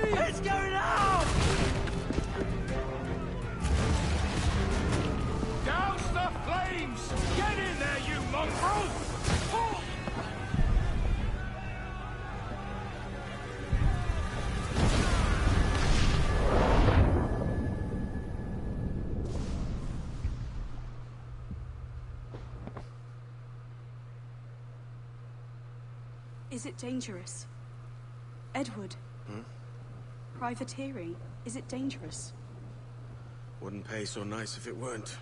It's going out! Douse the flames! Get in there, you mongrel! Oh! Is it dangerous? Edward? Hmm? Privateering, is it dangerous? Wouldn't pay so nice if it weren't.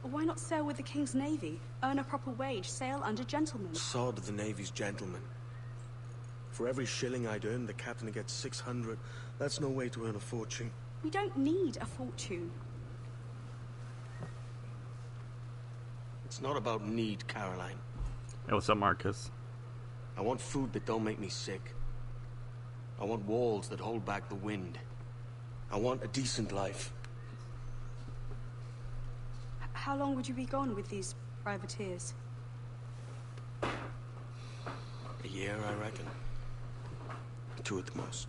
Why not sail with the King's Navy? Earn a proper wage, sail under gentlemen. Sod the Navy's gentlemen. For every shilling I'd earn, the captain gets 600. That's no way to earn a fortune. We don't need a fortune. It's not about need, Caroline. Hey, what's up, Marcus? I want food that don't make me sick. I want walls that hold back the wind. I want a decent life. How long would you be gone with these privateers? A year, I reckon. 2 at the most.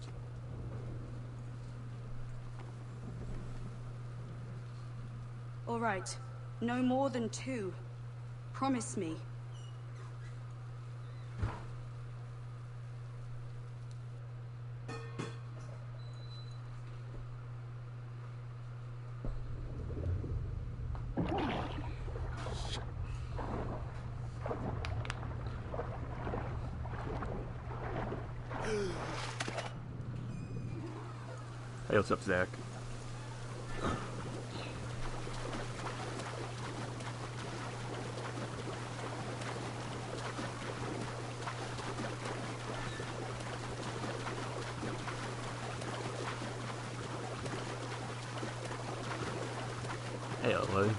All right. No more than 2. Promise me. Hey, what's up, Zach? Hey, Lily.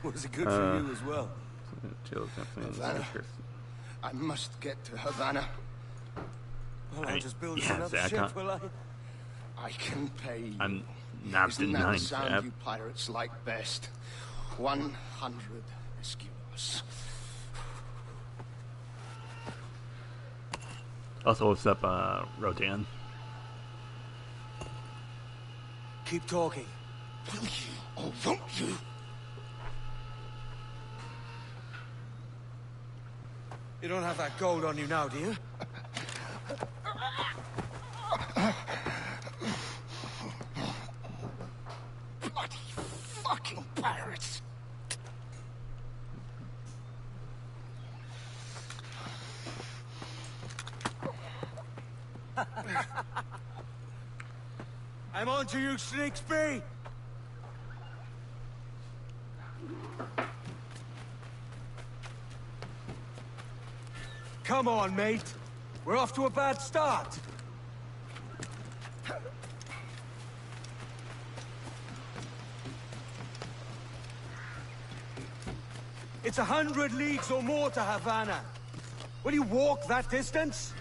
Was it good for you as well? Havana. I must get to Havana. Well, I'll just build us another Zach, ship, will I? I can pay you. I'm not Isn't denying that the sound that. you pirates like best? 100 escudos. Also, what's up, Rodan? Keep talking. Will you or won't you? You don't have that gold on you now, do you? Bloody fucking pirates! I'm on to you, Slicksby! Come on, mate. We're off to a bad start. It's 100 leagues or more to Havana. Will you walk that distance?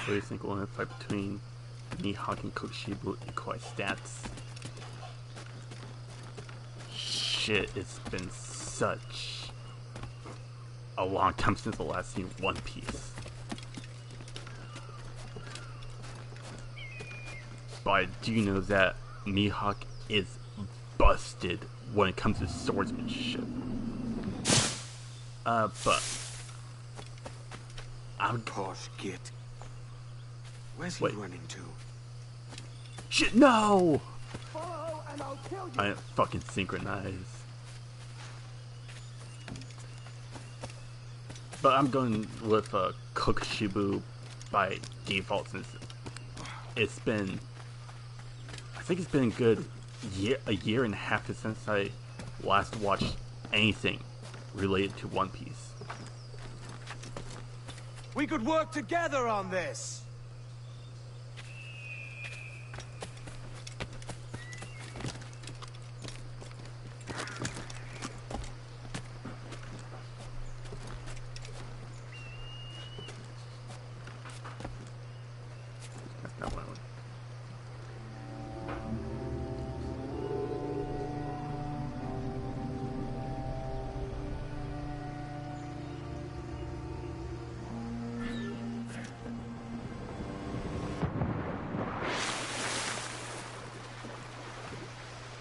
What do you think will win a fight between Mihawk and Kokushibo equal stats? Shit, it's been such a long time since the last seen One Piece. But I do know that Mihawk is busted when it comes to swordsmanship. But I'm Posh git. Where's he running to? shit. No, Follow and I'll kill you. I didn't fucking synchronize. But I'm going with Kokushibo by default since it's been, I think it's been a year and a half since I last watched anything related to One Piece. We could work together on this. That's not what I want.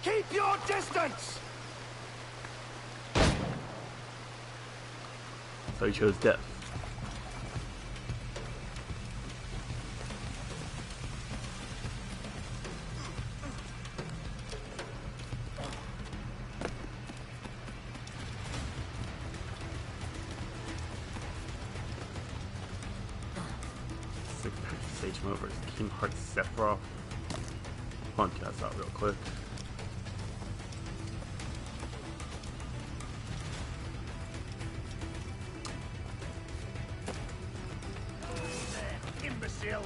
Keep your distance! So he chose death. Sage Mode versus King Heart Sephiroth. Hold on, test out real quick. Imbecile!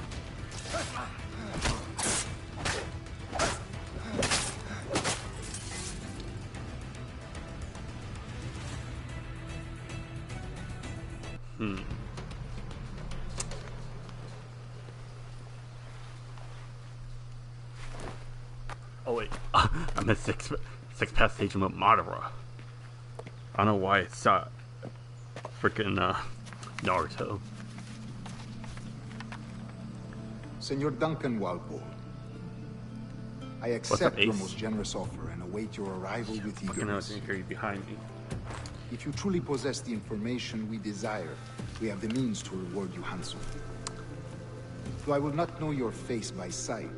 Oh wait, I'm at six past stage mode Madara. I don't know why it's freaking Naruto. Senor Duncan Walpole, I What's accept up, your Ace? most generous offer and await your arrival with Fucking hell, I eagerness. didn't hear you behind me. If you truly possess the information we desire, we have the means to reward you handsomely. Though I will not know your face by sight,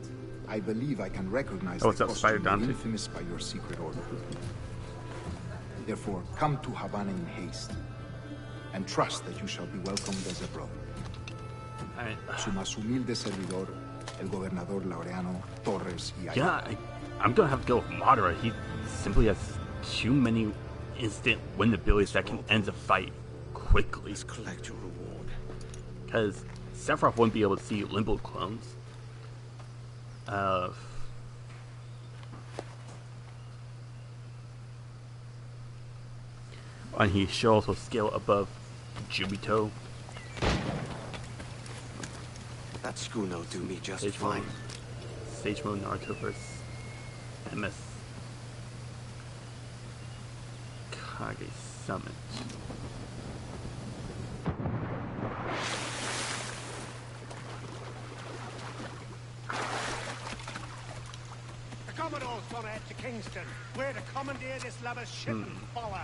I believe I can recognize Oh, what's the up, Spider costume made Dante? infamous by your secret order. Therefore, come to Havana in haste, and trust that you shall be welcomed as a brother. Alright. Su más humilde servidor, el gobernador Laureano Torres y Ayala. Yeah, I'm gonna have to go with Madara. He simply has too many instant win abilities that can end the fight quickly. Let's collect your reward. Because Sephiroth wouldn't be able to see Limbo clones. And he should also scale above Jubito. That schooner will do me just Stage fine. mode. Stage mode Naruto vs. MS. Kage Summit. The Commodore's gone out to Kingston. We're to commandeer this lover's ship and follow.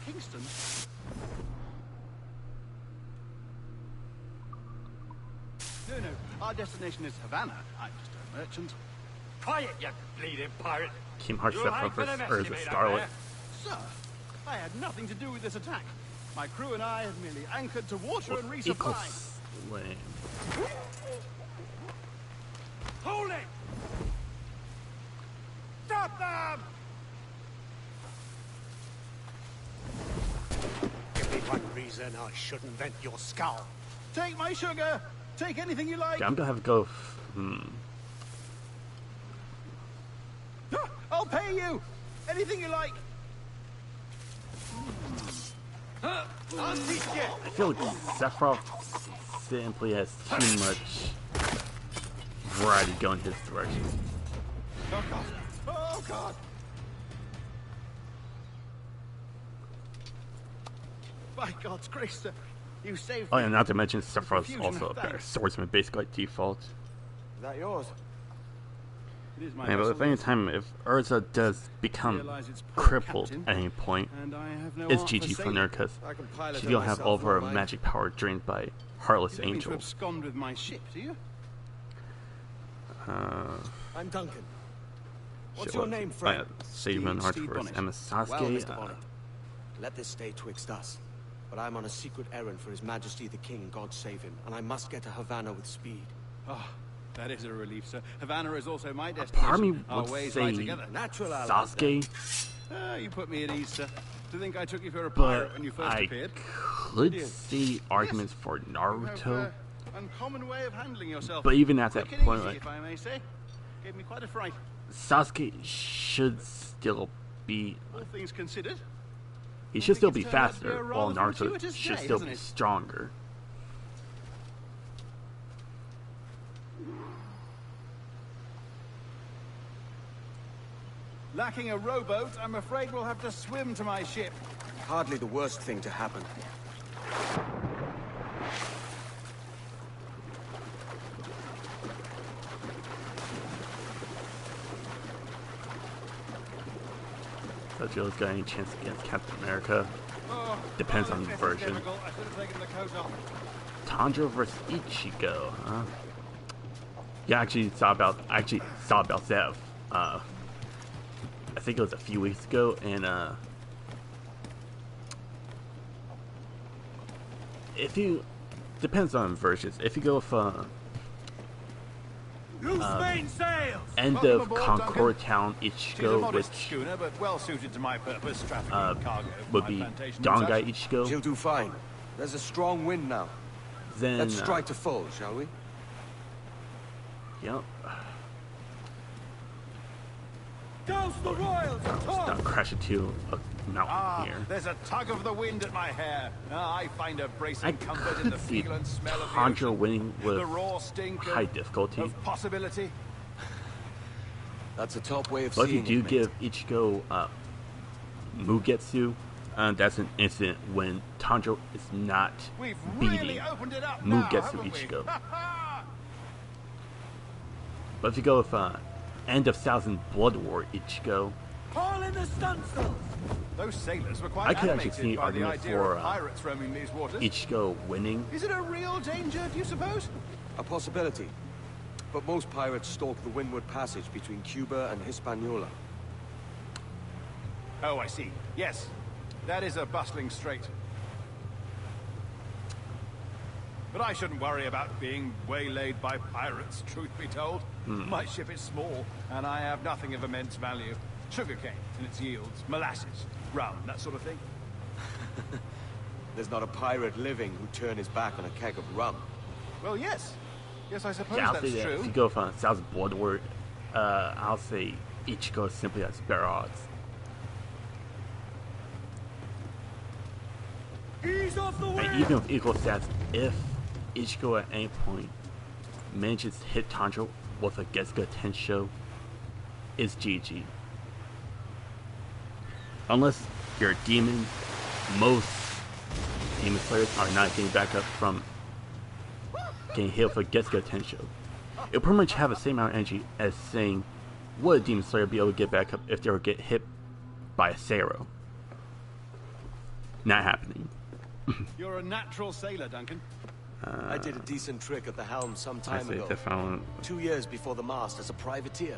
Kingston? No, our destination is Havana. I'm just a merchant. Quiet, you bleeding pirate! Team Heart You Sephiroth like for the vs. mess Urza you made up Scarlet. there? Sir, I had nothing to do with this attack. My crew and I had merely anchored to water and resupply. Equals Lame. Hold it! Stop them! Give me one reason I shouldn't vent your skull. Take my sugar. Take anything you like. Okay, I'm gonna have to go. I'll pay you. Anything you like. I'll teach you. I feel like Sephiroth simply has too much variety going his direction. Oh God. Oh God. By God's grace, sir. You saved Oh me. yeah, not to mention Sephiroth's Confusion, also a better thanks. swordsman, basically by default. Is that yours? It is my Yeah, but vessel, at any yes. time, if Urza does become Realize it's poor crippled captain, at any point, and I have no it's art for GG for sailing. her because I can pilot she it will have myself, all of her won't I? magic power drained by Heartless You don't mean to Angels. abscond with my ship, do you? I'm Duncan. What's Shit, your what- name, oh, friend? yeah, Saban Steve Archivers, Bonnet. Emma Sasuke. Well, Mr. Bonnet, let this stay twixt us. But I'm on a secret errand for His Majesty the King, God save him, and I must get to Havana with speed. Oh, that is a relief, sir. Havana is also my Part of destination. me Our would ways say lie together. Natural ally. Sasuke, You put me at ease, sir. To think I took you for a but pirate when you first I appeared. could see arguments for You have, Naruto. uncommon way of handling yourself. But even at that Quick and point, easy, like, if I may say, gave me quite a fright. Sasuke should still be. All things considered, He should still be it's turned out to be a faster, while rather Naruto fortuitous should day, still hasn't be it? stronger. lacking a rowboat, I'm afraid we'll have to swim to my ship. Hardly the worst thing to happen. So Joe's got any chance against Captain America? Oh, Depends on the this is version. difficult. I should have taken the coat off. Tanjiro versus Ichigo, huh? Yeah, I actually saw about that. I think it was a few weeks ago, and if you depends on versions. If you go with End Welcome of aboard, Concord Duncan. Town She's a Ichigo, modest which schooner, but well suited to my purpose, trafficking cargo for would my be plantation and Dongai such. Ichigo, She'll do fine. There's a strong wind now. then Let's strike to full, shall we? Yep. Ghost the Royals! Not crash into a mountain here. There's a tug of the wind at my hair. I find a bracing I comfort in could the see feel and smell of the Tanjiro ocean. winning with The raw stink high of, difficulty. of possibility. That's a top way of But if you seeing do it, mate. give Ichigo Mugetsu, that's an incident when Tanjiro is not We've beating really opened it up now, Mugetsu haven't we? Ichigo. But if you go with End of Thousand Blood War Ichigo, Haul in the stunsails! Those sailors were quite I could actually animated see an by the argument idea for, of pirates roaming these waters. Ichigo winning. Is it a real danger, do you suppose? A possibility. But most pirates stalk the windward passage between Cuba and Hispaniola. Oh, I see. Yes, that is a bustling strait. But I shouldn't worry about being waylaid by pirates, truth be told. My ship is small, and I have nothing of immense value. Sugarcane and its yields, molasses, rum, that sort of thing. There's not a pirate living who'd turn his back on a keg of rum. Well, yes. Yes, I suppose Yeah, I'll say that's that. true. If you go with Thousand Blood War, I'll say Ichigo simply has better odds. Ease off the And wind! even with equal stats, if Ichigo at any point manages to hit Tanjiro with a Getsuga Tensho, it's GG. Unless you're a demon, most demon slayers are not getting back up from getting hit with a Getsuga Tensho. It'll pretty much have the same amount of energy as saying, would a demon slayer be able to get back up if they were to get hit by a Sero? Not happening. You're a natural sailor, Duncan. I did a decent trick at the helm some I time say ago. definitely. 2 years before the mast as a privateer.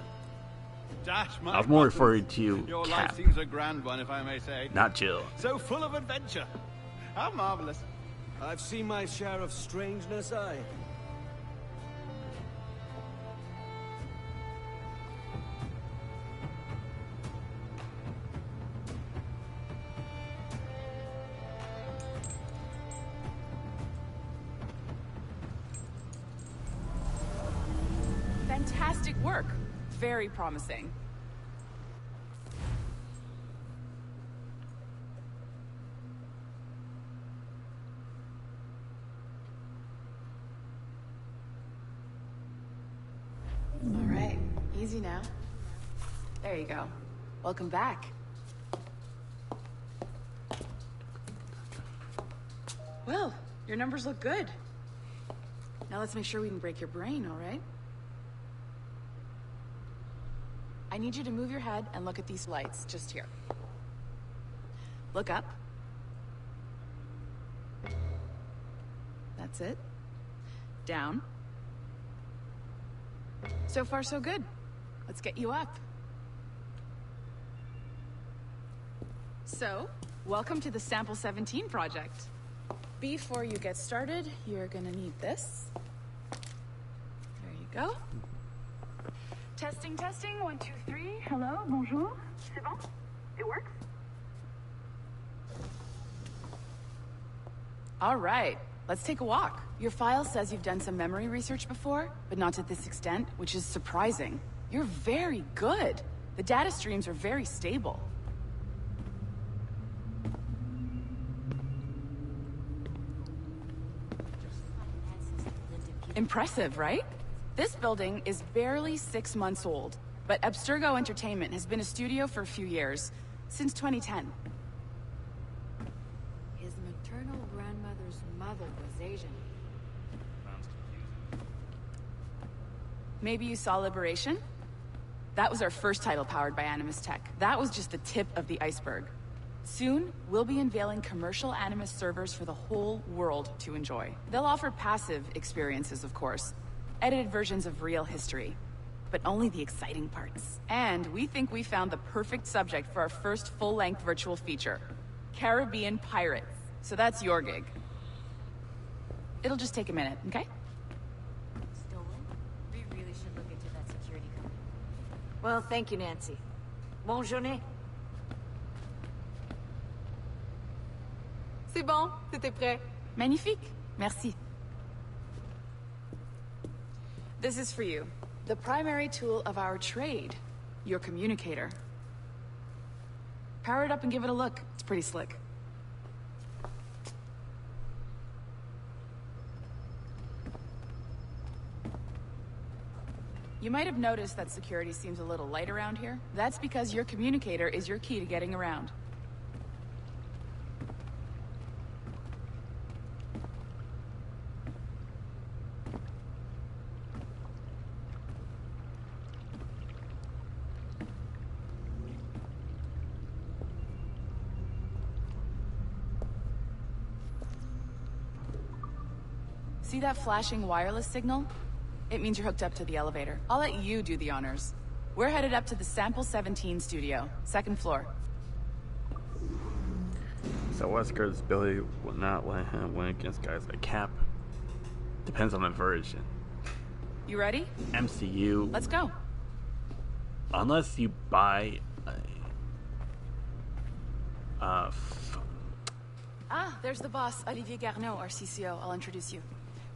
Dash my I was more buttons. referring to Your Cap, life seems a grand one, if I may say. not Jill. So full of adventure. How marvelous. I've seen my share of strangeness, aye. Fantastic work. Very promising. All right, easy now. There you go. Welcome back. Well, your numbers look good. Now let's make sure we can break your brain, all right? I need you to move your head and look at these lights just here. Look up. That's it. Down. So far, so good. Let's get you up. So, welcome to the Sample 17 project. Before you get started, you're gonna need this. There you go. Testing, testing, 1, 2, 3. Hello, bonjour. C'est bon? It works? All right, let's take a walk. Your file says you've done some memory research before, but not to this extent, which is surprising. You're very good. The data streams are very stable. Impressive, right? This building is barely 6 months old, but Abstergo Entertainment has been a studio for a few years, since 2010. His maternal grandmother's mother was Asian. Maybe you saw Liberation? That was our first title powered by Animus Tech. That was just the tip of the iceberg. Soon, we'll be unveiling commercial Animus servers for the whole world to enjoy. They'll offer passive experiences, of course. Edited versions of real history. But only the exciting parts. And we think we found the perfect subject for our first full-length virtual feature. Caribbean pirates. So that's your gig. It'll just take a minute, okay? Stolen? We really should look into that security company. Well, thank you, Nancy. Bonne journée. C'est bon, c'était prêt. Magnifique. Merci. This is for you. The primary tool of our trade. Your communicator. Power it up and give it a look. It's pretty slick. You might have noticed that security seems a little light around here. That's because your communicator is your key to getting around. See that flashing wireless signal? It means you're hooked up to the elevator. I'll let you do the honors. We're headed up to the Sample 17 studio, 2nd floor. So Wesker's ability will not let him win against guys like Cap. Depends on the version. You ready? MCU. Let's go. Unless you buy Ah, there's the boss, Olivier Garneau, our CCO. I'll introduce you.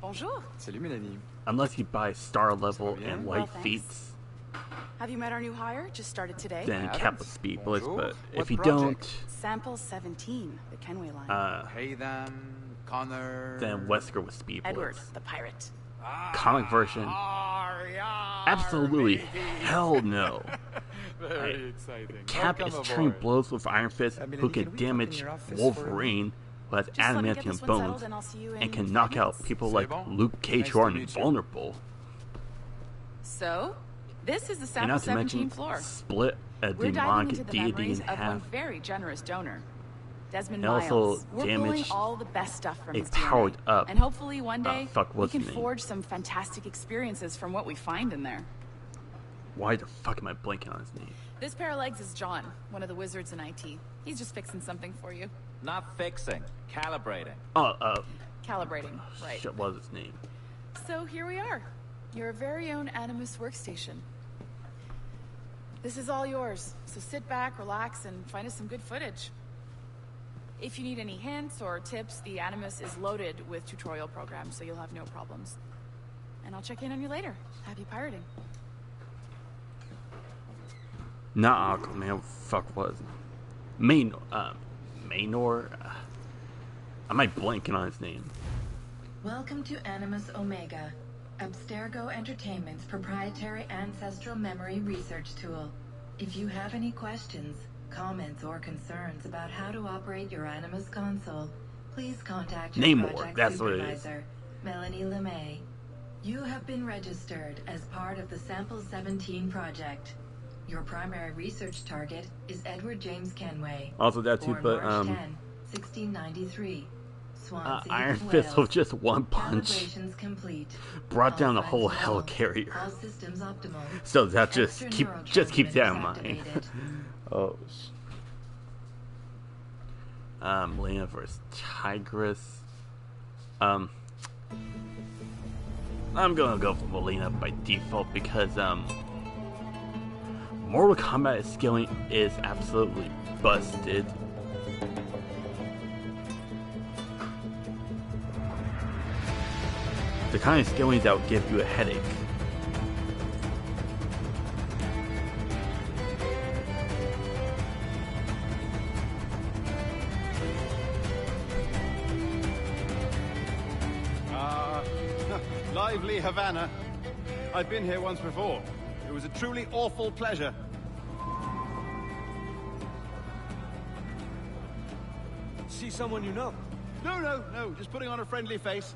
Bonjour. Salut Mélanie. unless you buy star level and Well, light thanks. feats, Have you met our new hire? Just started today. then Cap will speed bullets. Bonjour. But What if you project? don't, Sample 17, the Kenway line. Hey them, Connor. then Wesker with speed Edward, bullets. the pirate. Comic version, absolutely hell no. Very exciting. Cap Welcome is turning aboard. blows with Iron Fist, Melanie, who can can we talk in damage your office Wolverine, who has Just let me get adamantium this one bones, settled and I'll see you in and can 5 knock out minutes. people C'est like bon? Luke Cage Nice who are to meet you. invulnerable. So, this is the And Sample not to 17 mention, floor. split a We're diving demonic into the deity memories in of one half. very generous donor, Desmond And also Miles. We're pulling damaged all the best stuff from a his DNA. powered up, and hopefully one day fuck, we what's can his name? forge some fantastic experiences from what we find in there. Why the fuck am I blanking on his name? This pair of legs is John, one of the wizards in IT. He's just fixing something for you. Not fixing, calibrating. Oh, Calibrating, right. Shit, what was its name? So here we are. Your very own Animus workstation. This is all yours, so sit back, relax, and find us some good footage. If you need any hints or tips, the Animus is loaded with tutorial programs, so you'll have no problems. And I'll check in on you later. Happy pirating. Not Aquaman, man. What the fuck was Maynor? Am I blanking on his name? Welcome to Animus Omega, Abstergo Entertainment's proprietary ancestral memory research tool. If you have any questions, comments, or concerns about how to operate your Animus console, please contact your Namor, project that's what it is. supervisor, Melanie LeMay. You have been registered as part of the Sample 17 project. Your primary research target is Edward James Kenway. Also that too, born but March 10, 1693. Swansea, Iron Wales. Fist with just one punch Calibrations complete. brought down the All whole signs hell well. carrier. All systems optimal. So that just Extra keep that in neurotransmitters mind. activated. Oh. Lena versus Tigress. I'm gonna go for Melina by default because Mortal Kombat scaling is absolutely busted. The kind of scaling that will give you a headache. Lively Havana. I've been here once before. It was a truly awful pleasure. See someone you know? No, just putting on a friendly face.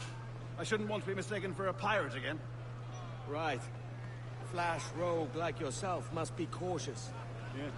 I shouldn't want to be mistaken for a pirate again. Right. Flash rogue like yourself must be cautious. Yeah.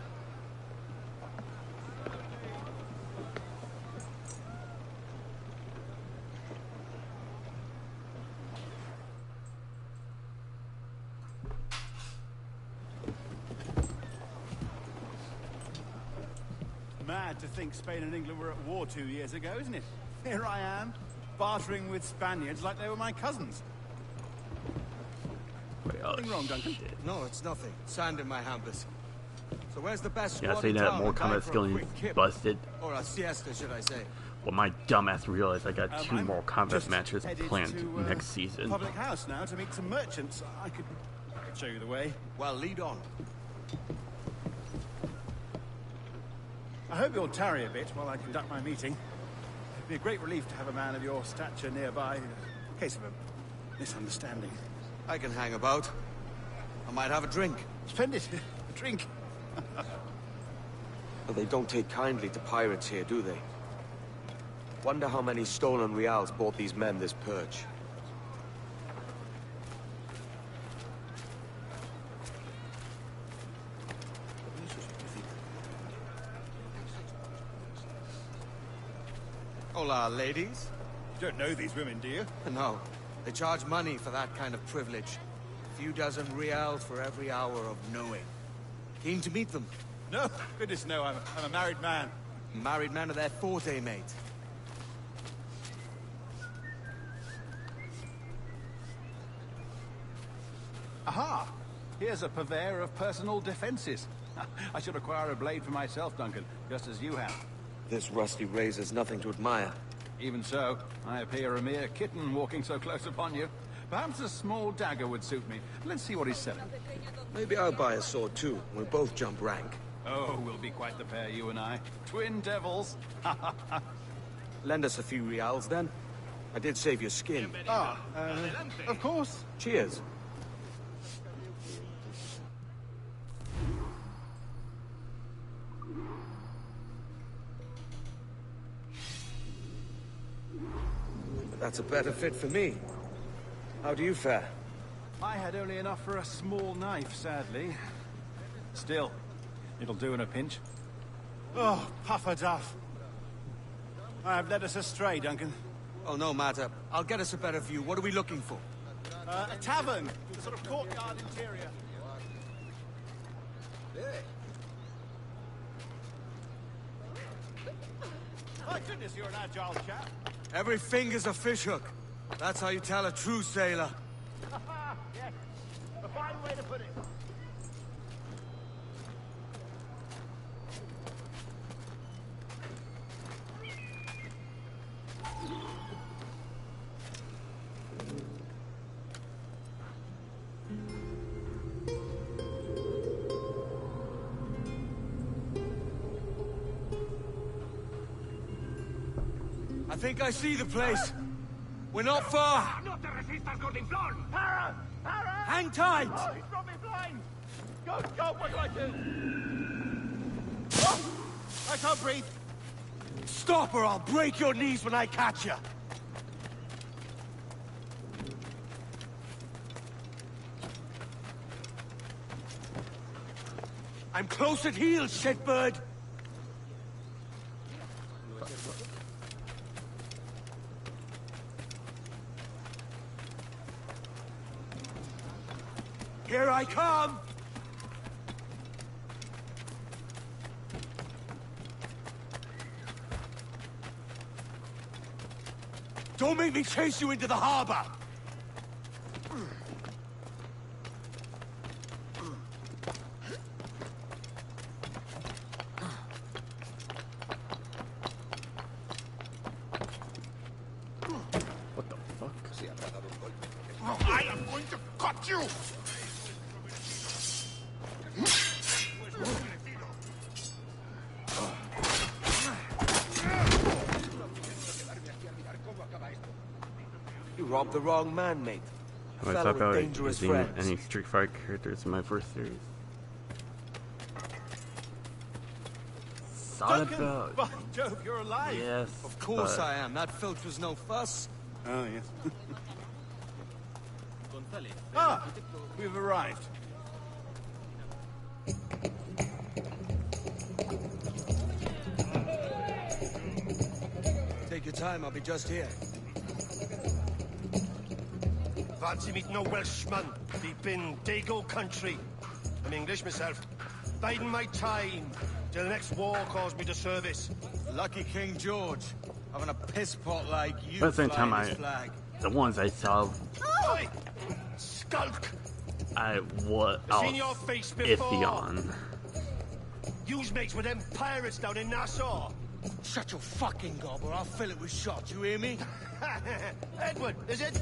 Mad to think Spain and England were at war 2 years ago, isn't it? Here I am, bartering with Spaniards like they were my cousins. Wait, oh, Nothing wrong, Duncan? shit. No, it's nothing. Sand in my hampers. So where's the best Yeah, squad say in that town? more I'm combat dying for a skilling quick kip. busted. Or a siesta, should I say? Well, my dumbass realized I got two I'm more combat just matches headed planned to, next season. Public house now to meet some merchants. I could show you the way. Well, lead on. I hope you'll tarry a bit while I conduct my meeting. It'd be a great relief to have a man of your stature nearby, in case of a misunderstanding. I can hang about. I might have a drink. Splendid. A drink. But they don't take kindly to pirates here, do they? Wonder how many stolen reals bought these men this purge. Hola, ladies. You don't know these women, do you? No, they charge money for that kind of privilege. A few dozen reals for every hour of knowing. Keen to meet them. No, goodness no, I'm a married man. Married men are their forte, mate. Aha! Here's a purveyor of personal defenses. I should acquire a blade for myself, Duncan, just as you have. This rusty razor's nothing to admire. Even so, I appear a mere kitten walking so close upon you. Perhaps a small dagger would suit me. Let's see what he's selling. Maybe I'll buy a sword too. We'll both jump rank. Oh, we'll be quite the pair, you and I. Twin devils. Lend us a few reals, then. I did save your skin. Of course. Cheers. That's a better fit for me. How do you fare? I had only enough for a small knife, sadly. Still, it'll do in a pinch. Oh, puffer duff. I've led us astray, Duncan. Oh, no matter. I'll get us a better view. What are we looking for? A tavern, a sort of courtyard interior. My goodness, you're an agile chap. Every finger's a fishhook. That's how you tell a true sailor. Yes, a fine way to put it. I think I see the place. We're not far. No te resistas, Gordinflón! Para! Para! Hang tight! Oh, he's brought me blind! Go, go, what do I do? Oh, I can't breathe. Stop or I'll break your knees when I catch you. I'm close at heel, shitbird. Here I come! Don't make me chase you into the harbor! What the fuck? I am going to cut you! You robbed the wrong man, mate. I thought about using any Street Fighter characters in my first series. Thought about... By Jove, you're alive! Yes, Of course I am. That filch was no fuss. Oh, yes. Ah! We've arrived. Take your time, I'll be just here. Fancy meeting no Welshman deep in Dago country. I'm English myself. Biding my time till the next war calls me to service. Lucky King George, having a piss pot like you. But at the same time, flying his flag. the ones I saw, Oi! Skulk! I was Seen your face before. iffy on. Yous mates with them pirates down in Nassau. Shut your fucking gob or I'll fill it with shot, you hear me? Edward, is it?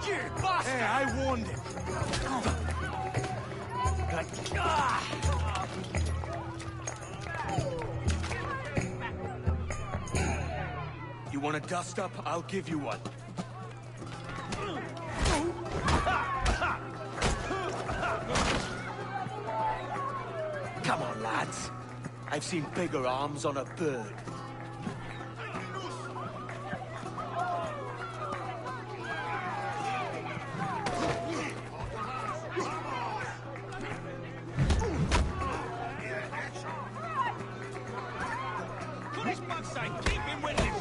You bastard! Hey, I warned him. You want a dust up? I'll give you one. Come on, lads. I've seen bigger arms on a bird. Put his backside, keep him with him!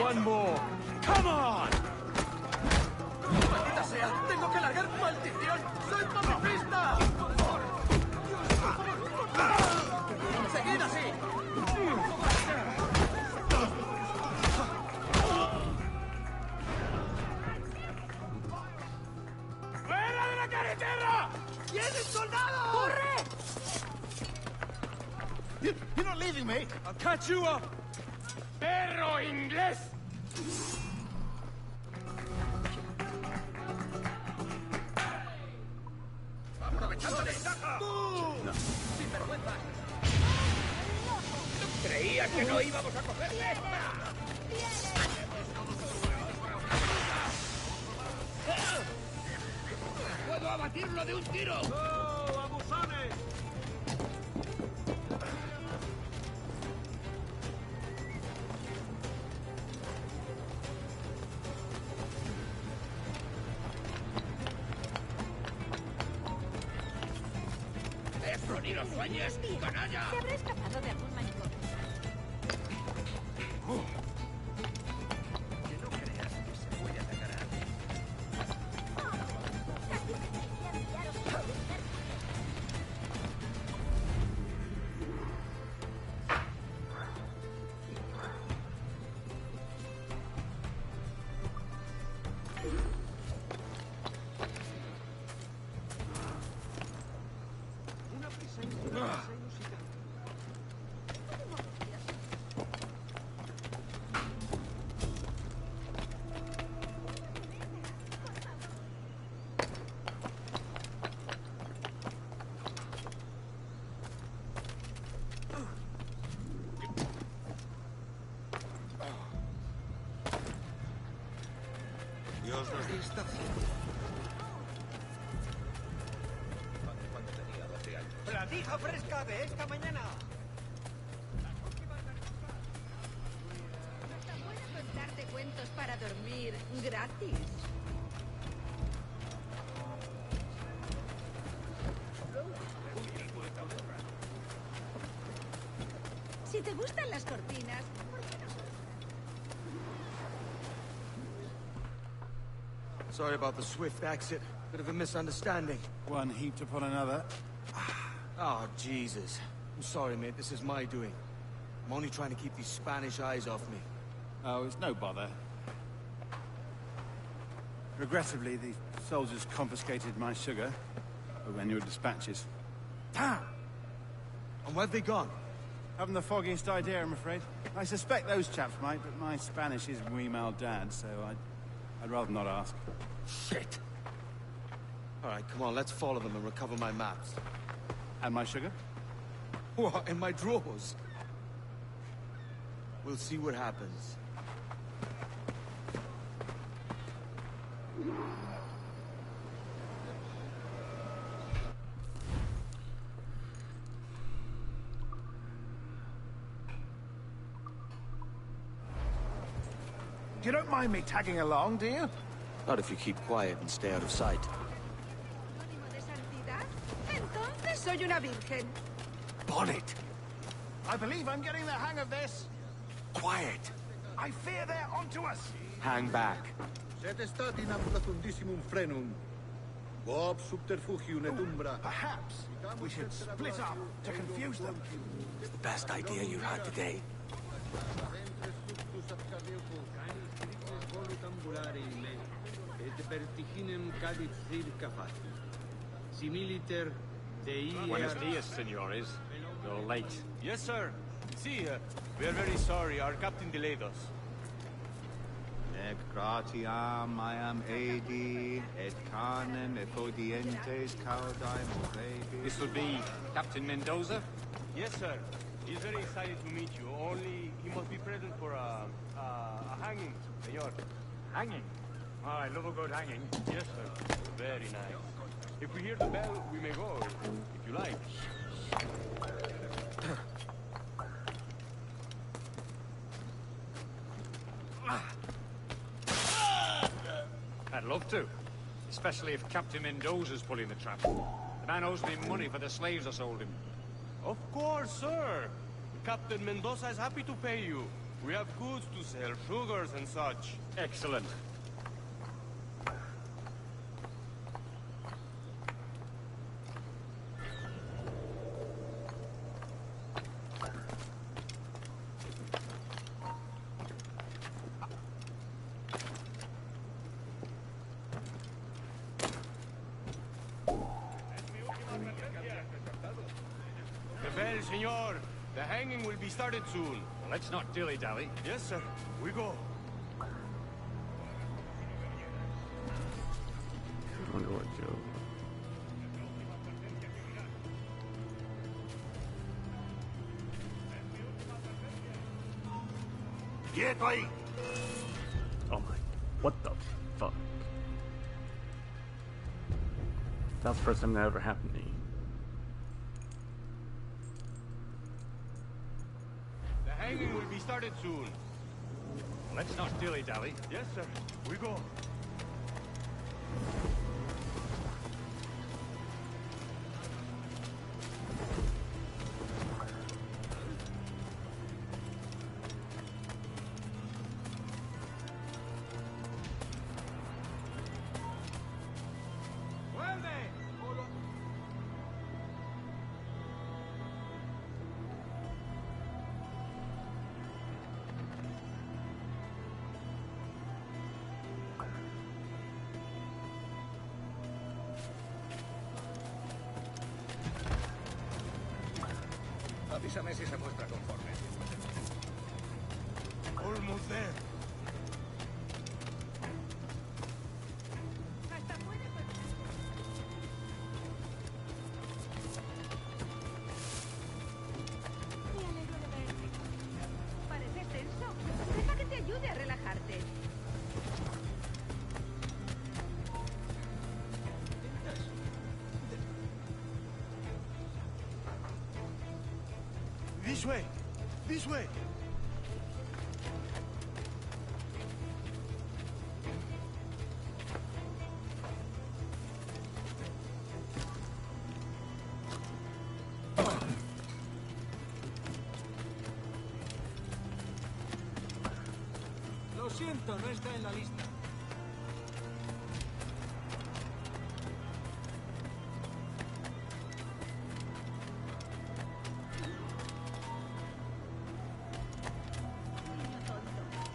One more. Come on! ¡Maldita sea! ¡Tengo que largar! ¡Maldición! ¡Soy pacifista! ¡Seguid así! ¡Fuera de la carretera! ¡Vienen soldados! ¡Corre! You're not leaving me! I'll catch you up! ¡Perro inglés! ¡Aprovechando ventaja! ¡Sin vergüenza! Creía que no íbamos a cogerle. ¡Puedo abatirlo de un tiro! ¡Oh, abusones! ¡Eso ni lo sueñes, canalla! Se habrá escapado de algún manicomio. Que no creas que se estación. ¡Platija fresca de esta mañana! ¿Puedo contarte cuentos para dormir gratis? Si te gustan las cortinas, ¿por qué no? Sorry about the swift exit. Bit of a misunderstanding. One heaped upon another. Oh, Jesus. I'm sorry, mate. This is my doing. I'm only trying to keep these Spanish eyes off me. Oh, it's no bother. Regrettably, the soldiers confiscated my sugar when your dispatches. Damn! And where've they gone? Haven't the foggiest idea, I'm afraid. I suspect those chaps might, but my Spanish is muy mal dad, so I'd rather not ask. Shit! Alright, come on, let's follow them and recover my maps. And my sugar? What, in my drawers? We'll see what happens. You don't mind me tagging along, do you? Not if you keep quiet and stay out of sight. ¿Sinónimo de santidad? Entonces soy una virgen. Bonnet! I believe I'm getting the hang of this. Quiet! I fear they're onto us. Hang back. Sed statinam profundissimum frenum. Quob subterfugium et umbra. Perhaps we should split up to confuse them. It's the best idea you had today. Buenos dias, senores. You're late. Yes, sir. See, we are very sorry. Our captain delayed us. Nec gratiam iam edi, et canem effodientes caudae movebi. This would be Captain Mendoza? Yes, sir. He's very excited to meet you. Only he must be present for a hanging, senor. Hanging? Oh, I love a good hanging. Yes, sir. Very nice. If we hear the bell, we may go, if you like. I'd love to. Especially if Captain Mendoza's pulling the trap. The man owes me money for the slaves I sold him. Of course, sir. Captain Mendoza is happy to pay you. We have goods to sell, sugars and such. Excellent. Senor, the hanging will be started soon. Well, let's not dilly-dally. Yes, sir. We go. I wonder what Joe... Quieto ahí! Oh my... What the fuck? That's the first time that ever happened to me. The hanging will be started soon. Well, let's not dilly-dally. Yes, sir. We go. Avísame si se muestra conforme. Almost there. Me alegro de verte. Pareces tenso. Deja que te ayude a relajarte. This way! This way! Lo siento, no está en la lista.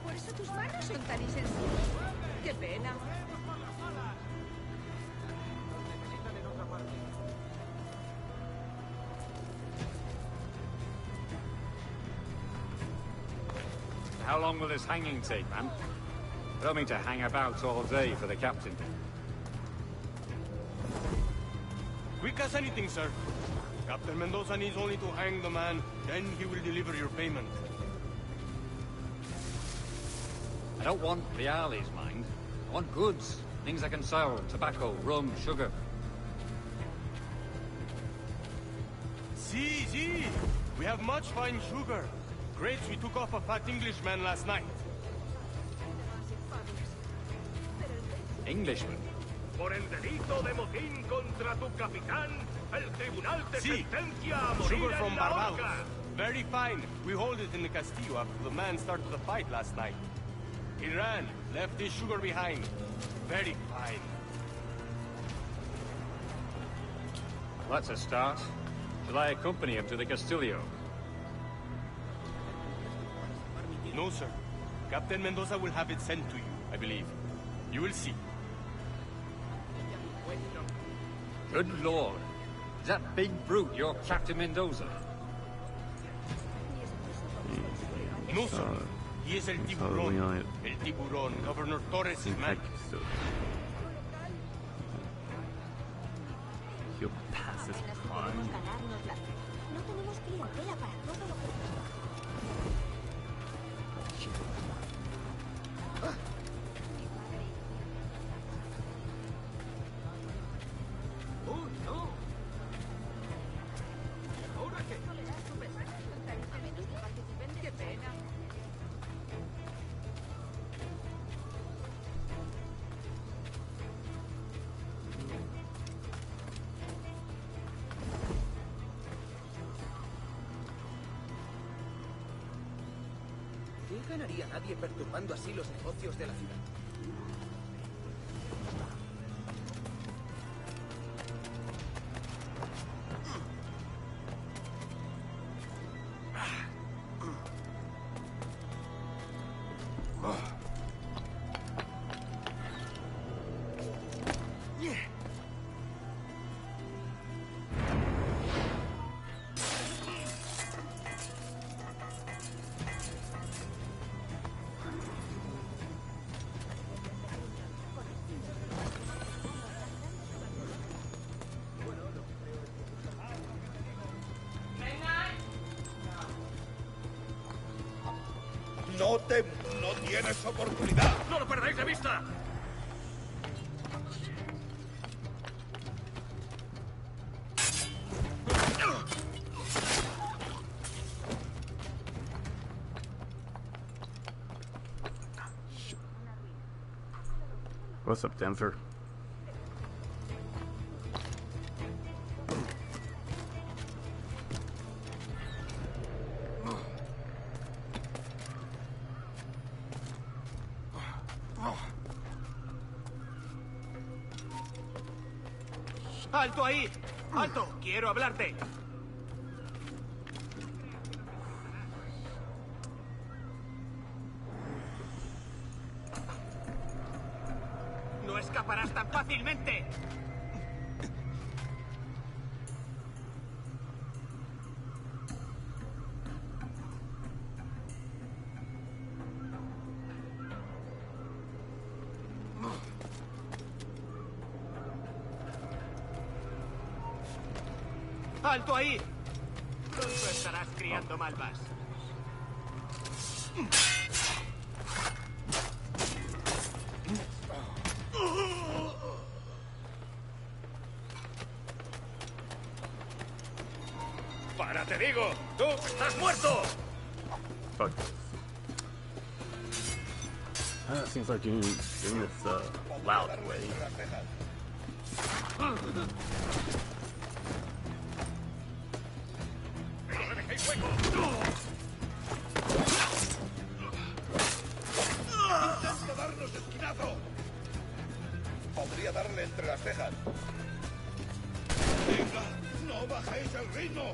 Por eso tus manos son tan insensibles. Qué pena. How long will this hanging take, man? I don't mean to hang about all day for the captain. Quick as anything, sir. Captain Mendoza needs only to hang the man, then he will deliver your payment. I don't want reales, mind. I want goods. Things I can sell. Tobacco, rum, sugar. See. We have much fine sugar. Grapes we took off a fat Englishman last night. Englishman? Por el delito de motín contra tu capitán, el tribunal te sentencia a morir Sugar from en la Barbados. horca. Very fine. We hold it in the Castillo after the man started the fight last night. He ran, left his sugar behind. Very fine. That's a start. Shall I accompany him to the Castillo? No, sir. Captain Mendoza will have it sent to you, I believe. You will see. Good lord. Is that big brute your Captain Mendoza? No, sir. He is el tiburón. El tiburón, Governor Torres' man. He'll pass his prime. No tenemos clientela para todo lo que... ¿Qué ganaría nadie perturbando así los negocios de la ciudad? No tienes oportunidad. ¡No lo perdáis de vista! What's up, Denver? ¡Alto ahí! ¡Alto! ¡Quiero hablarte! ¡No escaparás tan fácilmente! ¡Alto ahí! Pronto estarás criando malvas. ¡Para, te digo! ¡Tú estás muerto! Fuck this. Seems like doing this loud way. ¡Intenta darnos esquinazo! Podría darle entre las cejas. ¡Venga! ¡No bajéis el ritmo!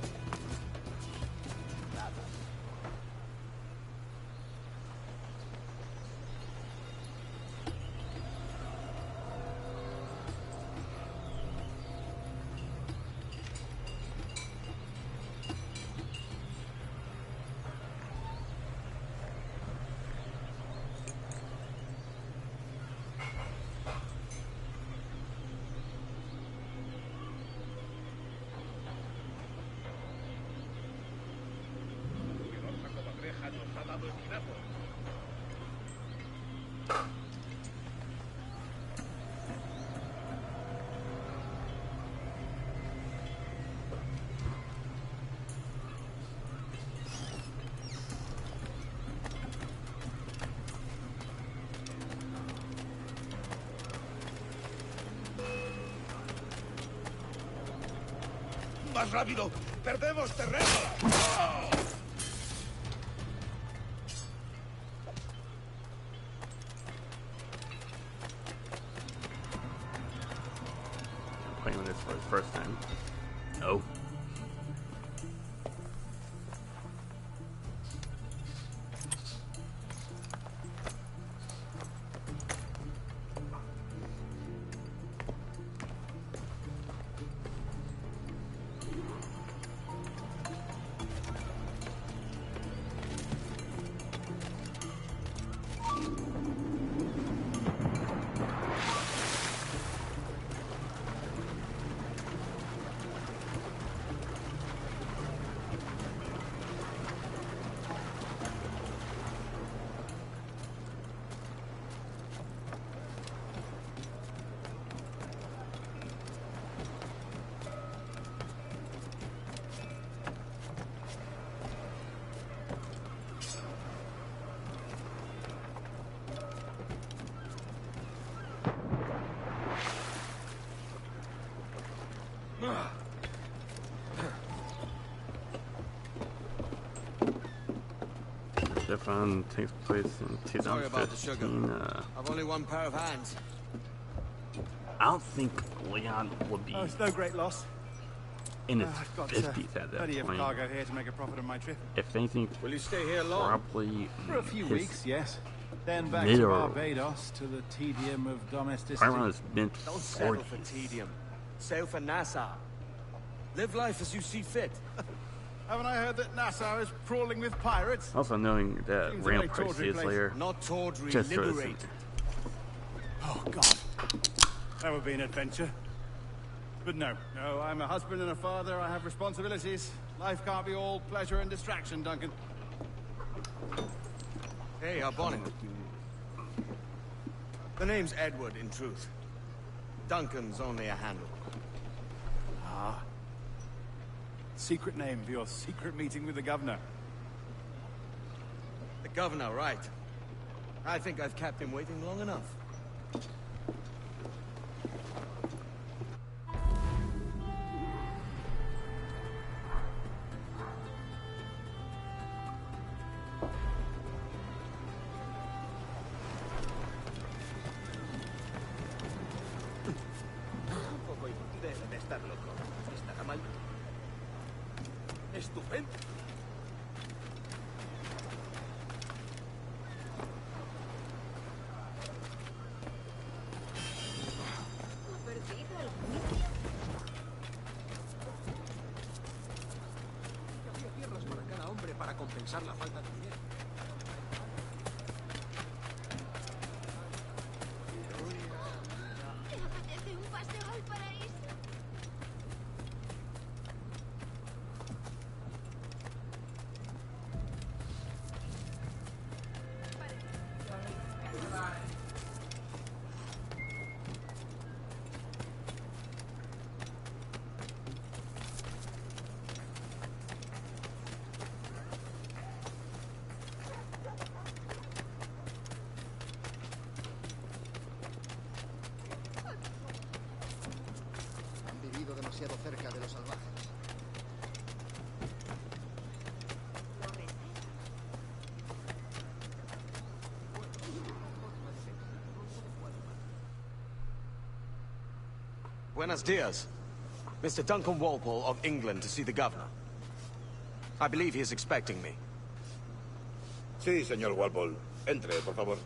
¡Más rápido! ¡Perdemos terreno! Playing with this for the first time. No. The fun takes place in Sorry about the sugar. 2015. I've only one pair of hands. I don't think Leon would be it's no great loss. in his I've got 50s at that plenty of point. cargo here to make a profit on my trip. If anything, Will you stay here long? probably For a few his weeks, yes. Then back middle- to Barbados to the tedium of domesticity. Right around his mid Don't settle 40s. for tedium. Sail for Nassau. Live life as you see fit. Haven't I heard that Nassau is crawling with pirates? Also knowing that Seems a Ram very Price tawdry is place. later. Not tawdry, Just so it's- liberated. Oh, God. That would be an adventure. But no, I'm a husband and a father. I have responsibilities. Life can't be all pleasure and distraction, Duncan. Hey, our bonnet. The name's Edward, in truth. Duncan's only a handle. Ah. Secret name for your secret meeting with the governor. The governor, right. I think I've kept him waiting long enough. Debe de estar loco. ¿Estará mal? Estupendo. ¿Perdido el juicio? Había tierras para cada hombre para compensar la falta de dinero. ¿Te apetece un paseo al paraíso? Buenos dias. Mr. Duncan Walpole of England to see the governor. I believe he is expecting me. Sí, señor Walpole. Entre, por favor.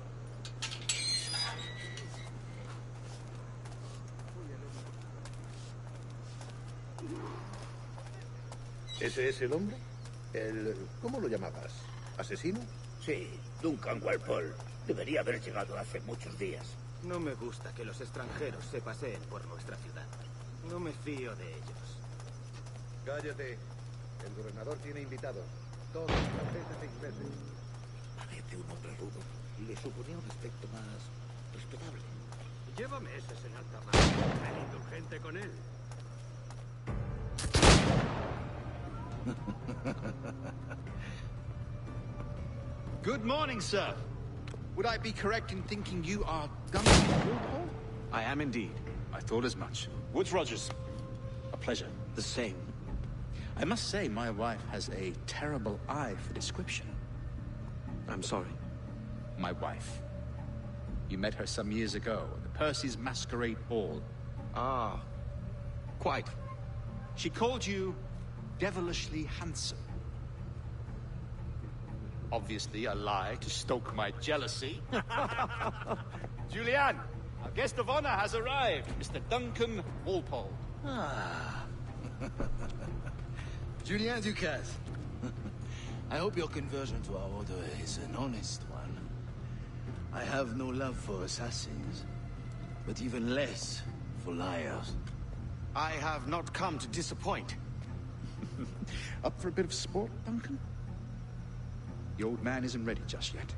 ¿Ese es el hombre? ¿Cómo lo llamabas? ¿Asesino? Sí, Duncan Walpole. Debería haber llegado hace muchos días. No me gusta que los extranjeros se paseen por nuestra ciudad. No me fío de ellos. Cállate. El gobernador tiene invitados. Todos franceses e ingleses. Parece un hombre rudo. Le suponía un aspecto más respetable. Llévame ese en alta mar. El indulgente con él. Good morning, sir. Would I be correct in thinking you are Duncan Walpole? I am indeed. I thought as much. Woods Rogers. A pleasure. The same. I must say, my wife has a terrible eye for description. I'm sorry. My wife. You met her some years ago at the Percy's Masquerade Ball. Ah, quite. She called you devilishly handsome. Obviously a lie to stoke my jealousy. Julianne, our guest of honor has arrived, Mr. Duncan Walpole. Ah. Julien Ducasse. I hope your conversion to our order is an honest one. I have no love for assassins, but even less for liars. I have not come to disappoint. Up for a bit of sport, Duncan? The old man isn't ready just yet.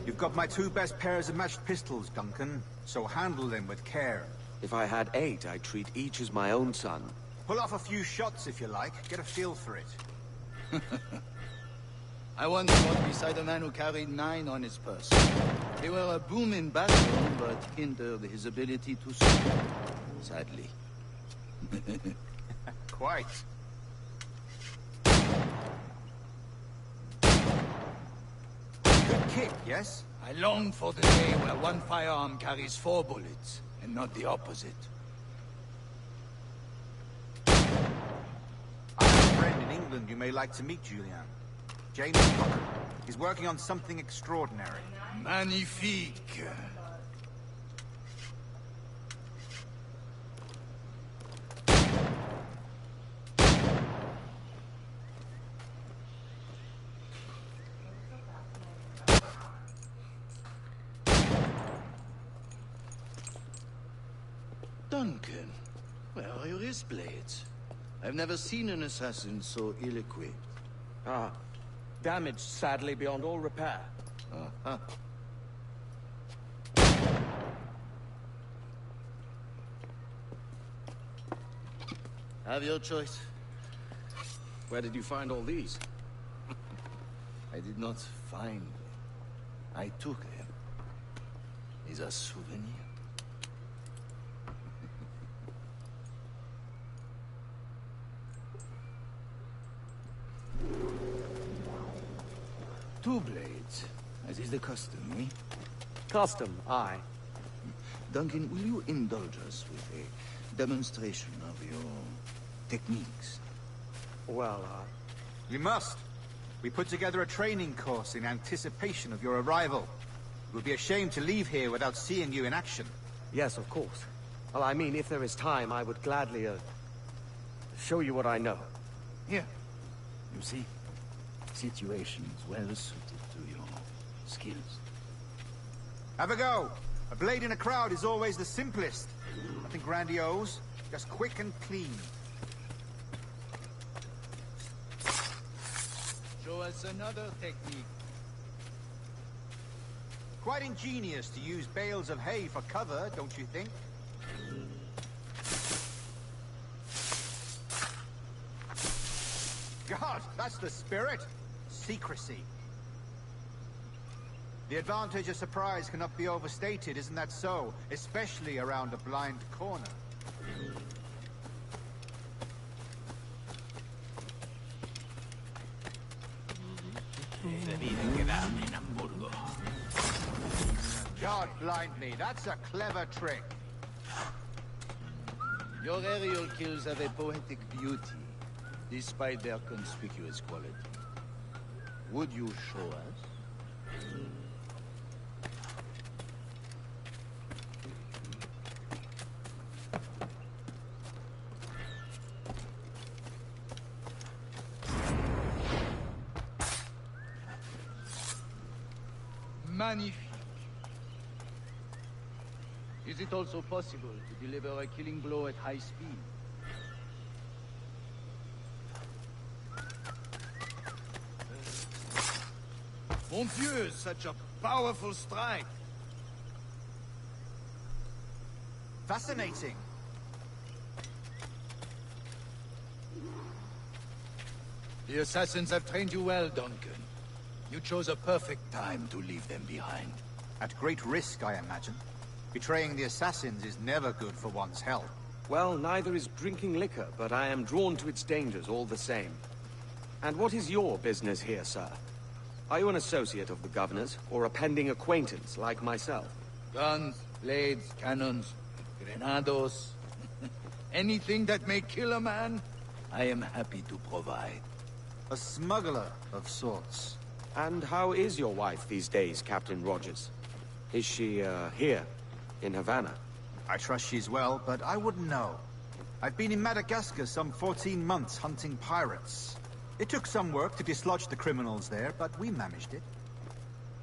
You've got my 2 best pairs of matched pistols, Duncan, so handle them with care. If I had 8, I'd treat each as my own son. Pull off a few shots if you like. Get a feel for it. I once fought beside a man who carried 9 on his person. They were a boom in battle, but hindered his ability to speak, sadly. Quite. Good kick, yes? I long for the day where one firearm carries 4 bullets, and not the opposite. I have a friend in England you may like to meet, Julian. James Cocker. He's working on something extraordinary. Magnifique. Duncan, where are your wrist blades? I've never seen an assassin so ill-equipped. Ah, damaged sadly beyond all repair. Uh-huh. Have your choice. Where did you find all these? I did not find them. I took them. Is a souvenir. Two blades, as is the custom, eh? Custom, aye. Duncan, will you indulge us with a demonstration of your techniques? Well, You must. We put together a training course in anticipation of your arrival. It would be a shame to leave here without seeing you in action. Yes, of course. Well, I mean, if there is time, I would gladly, show you what I know. Here. You see? Situations well suited to your skills. Have a go. A blade in a crowd is always the simplest. Nothing grandiose, just quick and clean. Show us another technique. Quite ingenious to use bales of hay for cover, don't you think? God, that's the spirit. Secrecy. The advantage of surprise cannot be overstated, isn't that so? Especially around a blind corner. God blind me, that's a clever trick. Your aerial kills have a poetic beauty, despite their conspicuous quality. Would you show us? Magnifique. Is it also possible to deliver a killing blow at high speed? Mon Dieu, such a powerful strike! Fascinating. The assassins have trained you well, Duncan. You chose a perfect time to leave them behind. At great risk, I imagine. Betraying the assassins is never good for one's health. Well, neither is drinking liquor, but I am drawn to its dangers all the same. And what is your business here, sir? Are you an associate of the governor's, or a pending acquaintance like myself? Guns, blades, cannons, grenados. Anything that may kill a man, I am happy to provide. A smuggler of sorts. And how is your wife these days, Captain Rogers? Is she, here, in Havana? I trust she's well, but I wouldn't know. I've been in Madagascar some 14 months hunting pirates. It took some work to dislodge the criminals there, but we managed it.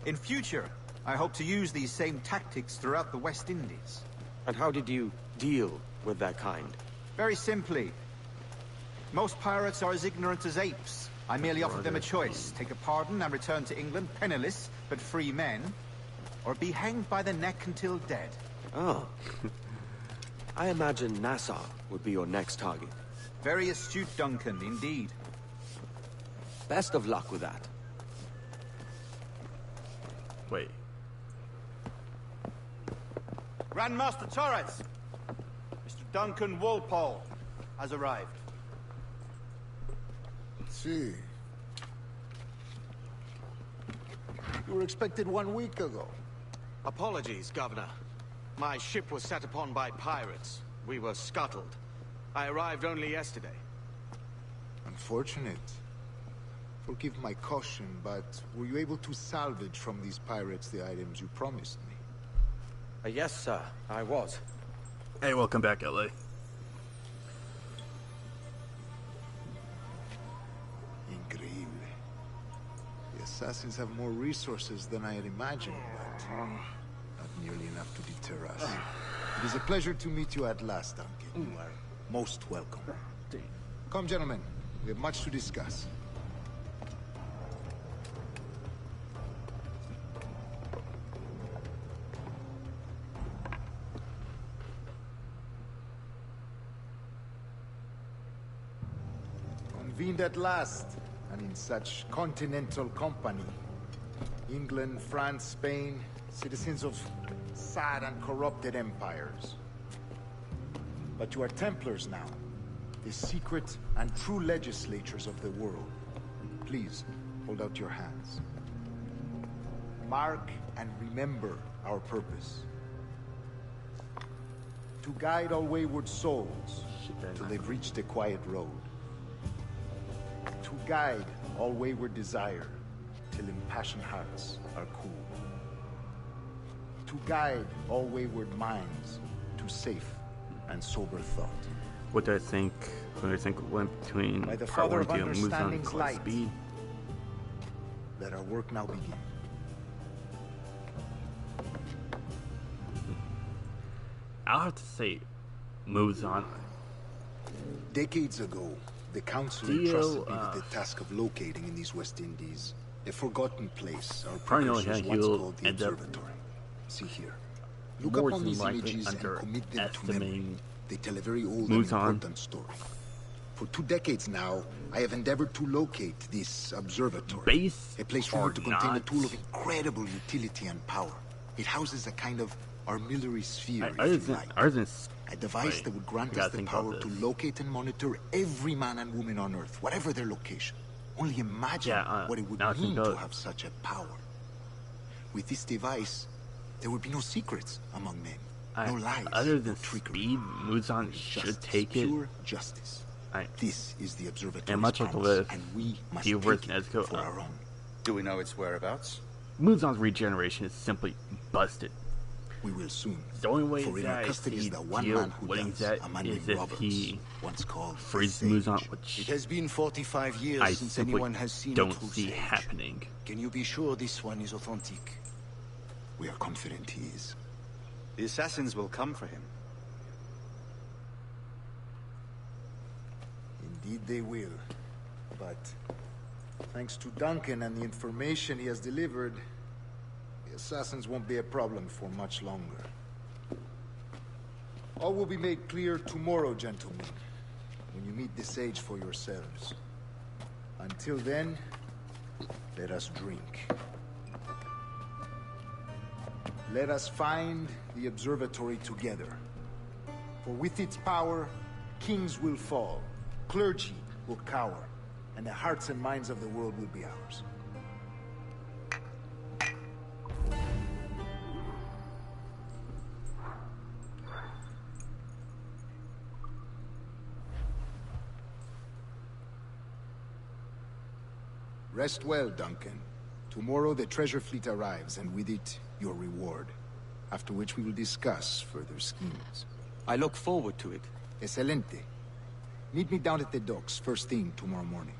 In future, I hope to use these same tactics throughout the West Indies. And how did you deal with that kind? Very simply. Most pirates are as ignorant as apes. I merely offered them a choice. Take a pardon and return to England penniless, but free men. Or be hanged by the neck until dead. Oh. I imagine Nassau would be your next target. Very astute, Duncan, indeed. Best of luck with that. Wait. Grandmaster Torres! Mr. Duncan Walpole has arrived. See. You were expected 1 week ago. Apologies, Governor. My ship was set upon by pirates. We were scuttled. I arrived only yesterday. Unfortunate. Forgive my caution, but were you able to salvage from these pirates the items you promised me? Yes, sir. I was. Hey, welcome back, LA. Increíble. The assassins have more resources than I had imagined, but not nearly enough to deter us. It is a pleasure to meet you at last, Duncan. You are most welcome. Come, gentlemen. We have much to discuss. Convened at last, and in such continental company. England, France, Spain, citizens of sad and corrupted empires. But you are Templars now, the secret and true legislators of the world. Please, hold out your hands. Mark and remember our purpose. To guide all wayward souls till they've reached the quiet road. To guide all wayward desire till impassioned hearts are cool. To guide all wayward minds to safe and sober thought. What do I think? What do I think went between By the part Father 1 of to moves on Understanding's to light. speed? Let our work now begin. I'll have to say, moves on. Decades ago, the Council entrusted me with the task of locating in these West Indies a forgotten place our precursors once called the Observatory. See here. Look more upon than these likely images and commit them to memory. underestimating They tell a very old and moves on. important story. For 2 decades now, I have endeavored to locate this observatory. Base a place or rumored to contain a not. tool of incredible utility and power. It houses a kind of armillary sphere, Ours if you isn't- like. ours is- A device wait, that would we grant gotta us the think about power to this. locate and monitor every man and woman on Earth, whatever their location. Only imagine what it would mean to have such a power. With this device, there would be no secrets among men. No lies. Other than speed, Muzan should take it. Pure justice. This is the observatory's and much like the promise, list, and we must he take works it in Ezco. for our own. Do we know its whereabouts? Muzan's regeneration is simply busted. We will soon. The only way For in our that custody is he the one deal man who winning does, that a man is named if Roberts, he once called frees the Muzan, Sage. which It has been 45 years I since simply anyone has seen don't a true see sage. happening. Can you be sure this one is authentic? We are confident he is. The assassins will come for him. Indeed they will. But thanks to Duncan and the information he has delivered, the assassins won't be a problem for much longer. All will be made clear tomorrow, gentlemen, when you meet the sage for yourselves. Until then, let us drink. Let us find the observatory together. For with its power, kings will fall, clergy will cower, and the hearts and minds of the world will be ours. Rest well, Duncan. Tomorrow the treasure fleet arrives, and with it, your reward. After which we will discuss further schemes. I look forward to it. Excelente. Meet me down at the docks first thing tomorrow morning.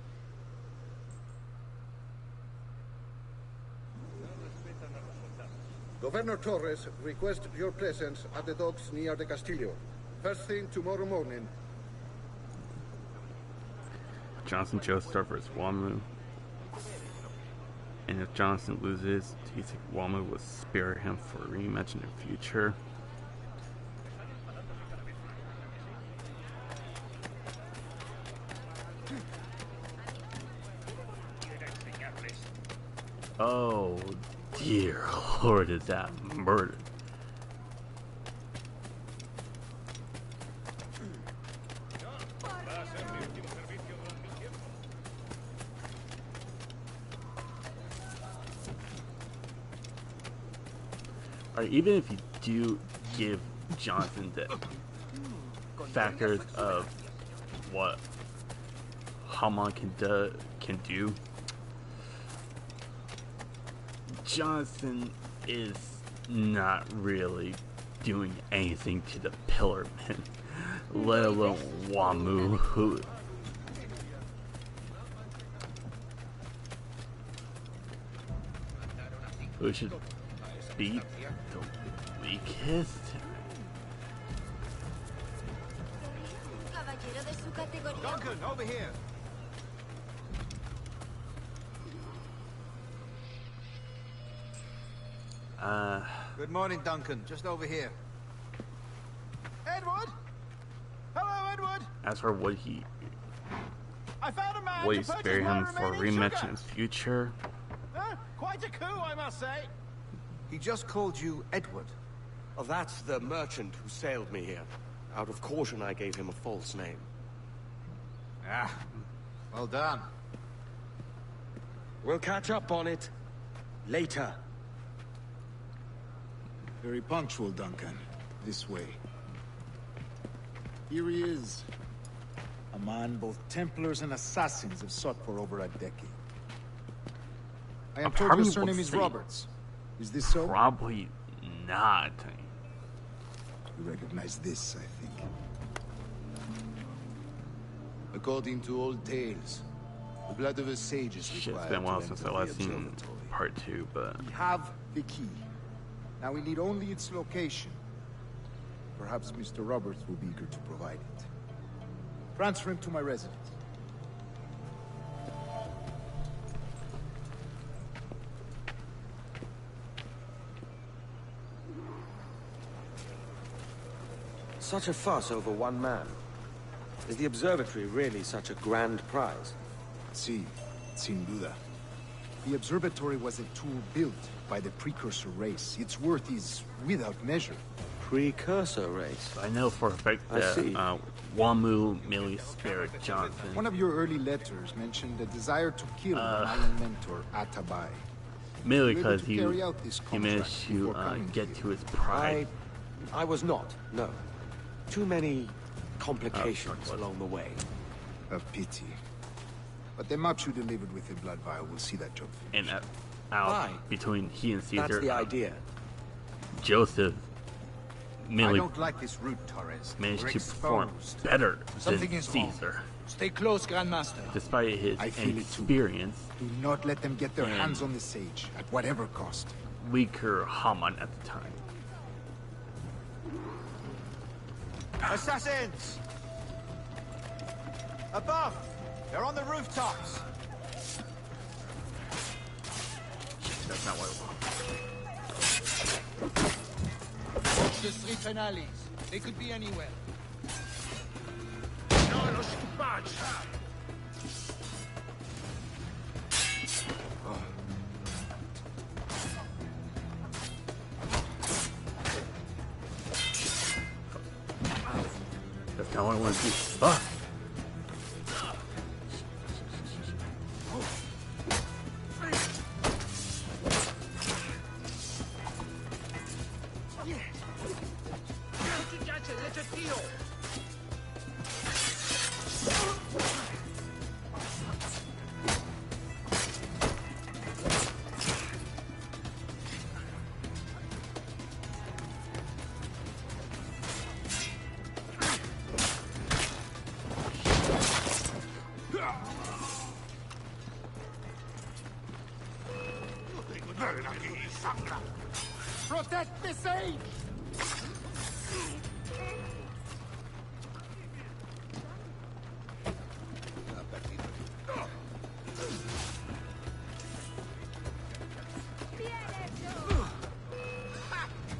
Governor Torres requests your presence at the docks near the Castillo. First thing tomorrow morning. Johnson Joestar versus Wamu. And if Johnson loses, do you think Wamu will spare him for a rematch in the future? Oh, dear Lord, is that murder? Or even if you do give Johnson the factors of what Haman can do, Johnson is not really doing anything to the Pillarmen, let alone Wamu, who should be the weakest. Duncan, over here. Good morning, Duncan. Just over here. Edward? Hello, Edward. As for what he I found a man will to you purchase spare my him for a remaining rematch sugar. in the future? Quite a coup, I must say. He just called you Edward. Oh, that's the merchant who sailed me here. Out of caution, I gave him a false name. Ah, well done. We'll catch up on it later. Very punctual, Duncan. This way. Here he is. A man both Templars and Assassins have sought for over a decade. I am told your surname is Roberts. Is this so? Probably not. You recognize this, I think. According to old tales, the blood of a sage is Shit, required. it's been a while to since enter I the last seen observatory. part 2, but We have the key. Now we need only its location. Perhaps Mr. Roberts will be eager to provide it. Transfer him to my residence. Such a fuss over one man. Is the observatory really such a grand prize? Sí, sin duda. The observatory was a tool built by the precursor race. Its worth is without measure. precursor race. I know for a fact I that see. Wamu Millie Spirit Johnson. One of your early letters mentioned a desire to kill my iron mentor, Atabai. Mainly Were you able because to carry out this he managed contract to before coming get here? to his pride. I was not, no. Too many complications along the way. A pity. But the maps you delivered with the blood vial will see that job finished. And out between he and Caesar. That's the idea. Joseph Millie I don't like this route, Torres. managed We're to perform exposed. better Something than is wrong. Caesar. Stay close, Grandmaster. Despite his I feel it too. inexperience, Do not let them get their And- hands on the sage, at whatever cost. weaker Haman at the time. Assassins! Above! They're on the rooftops! That's not what I want. Watch the streets and alleys. They could be anywhere. No los badge. That's not what I want to do. Fuck! Protect the sage!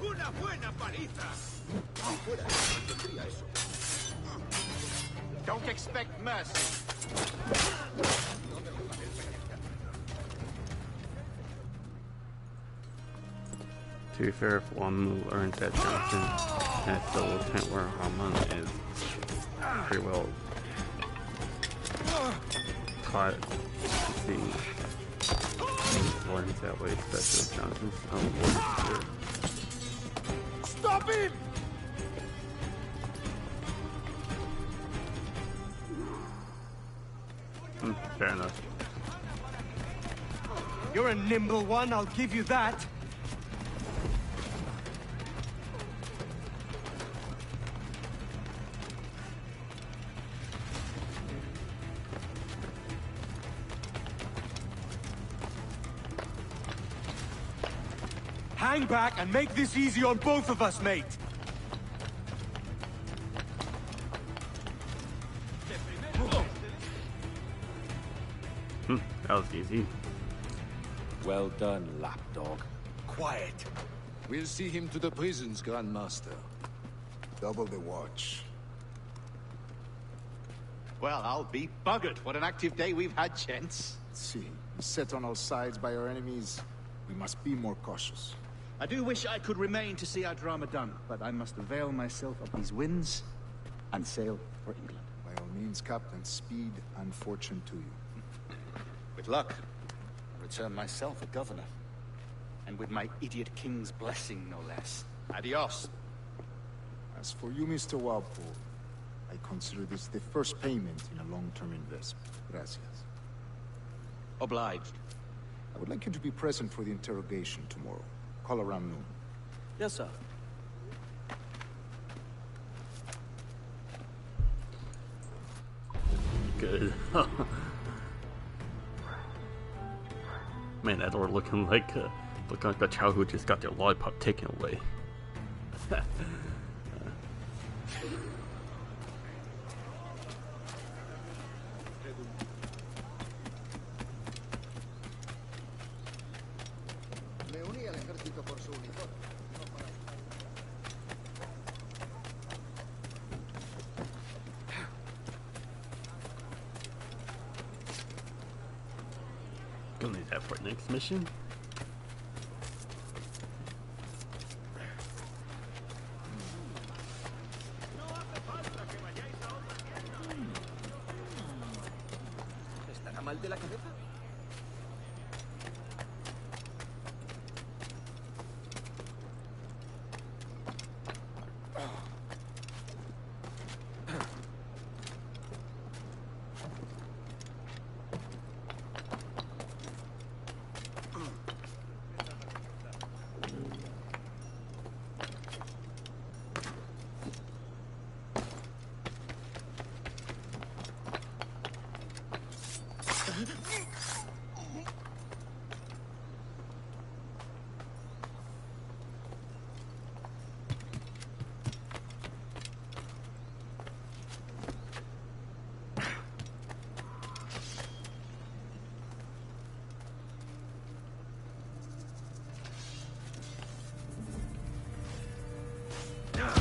Una buena paliza. Don't expect mercy. To be fair, if Wamu earns that Johnson, that's the lieutenant where Haman is pretty well caught. Let's see. Learns that way, especially Johnson's Stop him! fair enough. You're a nimble one, I'll give you that. Hang back and make this easy on both of us, mate. That was easy. Well done, lapdog. Quiet. We'll see him to the prisons, Grandmaster. Double the watch. Well, I'll be buggered. What an active day we've had, gents. See, set on all sides by our enemies, we must be more cautious. I do wish I could remain to see our drama done, but I must avail myself of these winds and sail for England. By all means, Captain, speed and fortune to you. With luck, I'll return myself a governor. And with my idiot king's blessing, no less. Adios. As for you, Mr. Walpole, I consider this the first payment in a long-term investment. Gracias. Obliged. I would like you to be present for the interrogation tomorrow. Call around noon. Yes, sir. Good. Man, Edward looking like a child who just got their lollipop taken away. Me uní al ejército por su uniforme. Gonna need that for next mission. mal de la cabeza?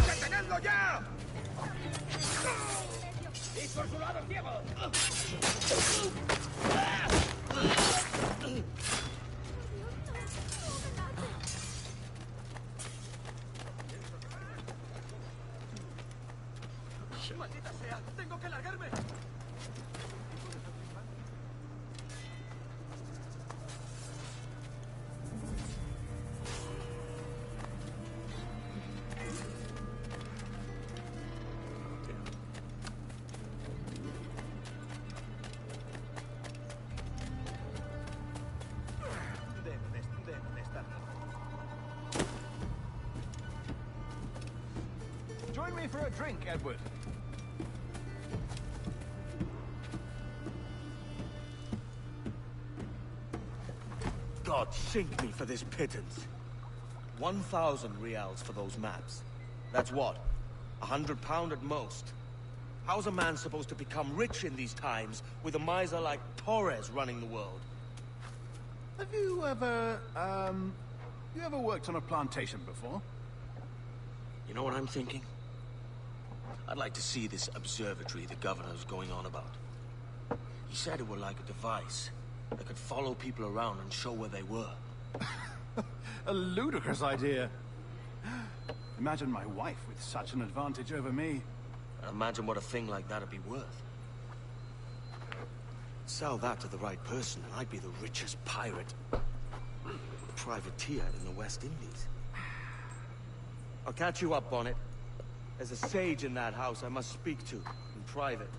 ¡Detenedlo ya! ¡Y por su lado, ciego! ¡Maldita sea! ¡Tengo que largarme! Join me for a drink, Edward. God sink me for this pittance. 1,000 reals for those maps. That's what? £100 at most. How's a man supposed to become rich in these times with a miser like Torres running the world? Have you ever, worked on a plantation before? You know what I'm thinking? I'd like to see this observatory the governor's going on about. He said it were like a device that could follow people around and show where they were. A ludicrous idea. Imagine my wife with such an advantage over me. Imagine what a thing like that'd be worth. Sell that to the right person and I'd be the richest pirate privateer in the West Indies. I'll catch you up, Bonnet. There's a sage in that house I must speak to in private.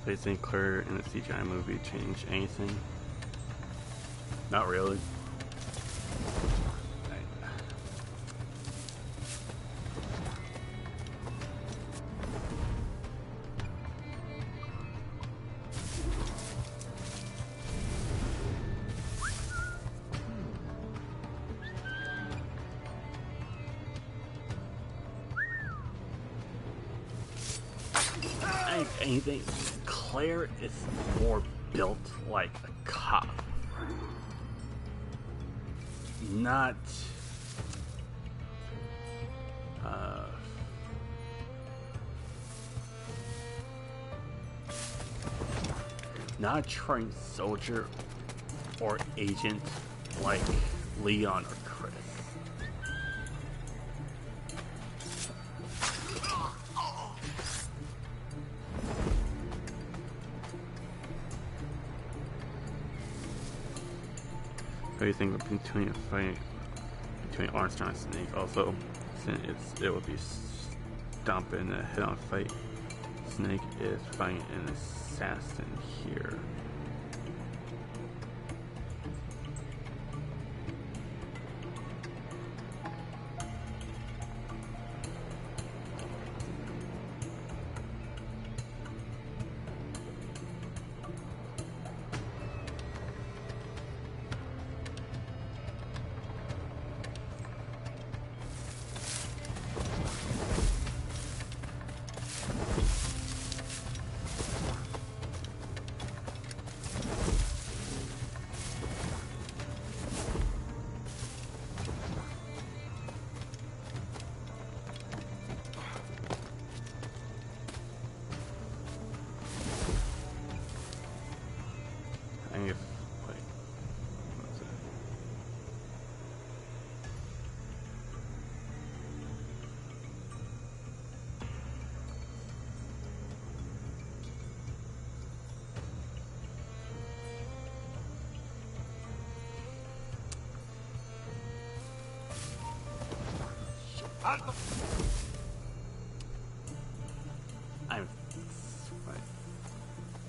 They think Claire in the CGI movie changed anything? Not really. Anything. Claire is more built like a cop. Not not a trained soldier or agent like Leon or Chris. What do you think of between a fight between Armstrong and Snake? Also, since it would be stomping a head-on fight, Snake is fighting an assassin here.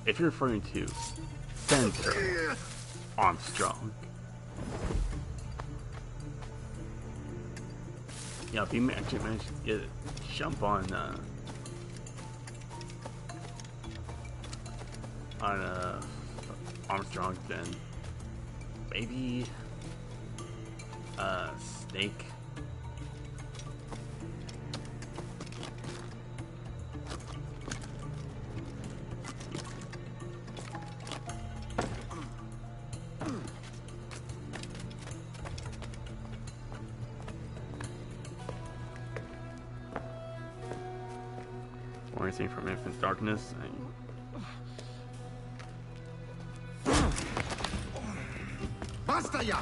If you're referring to Senator Armstrong, yeah, if you actually managed to get a jump on Armstrong, then maybe Snake. Or anything from Infinite Darkness. Basta ya!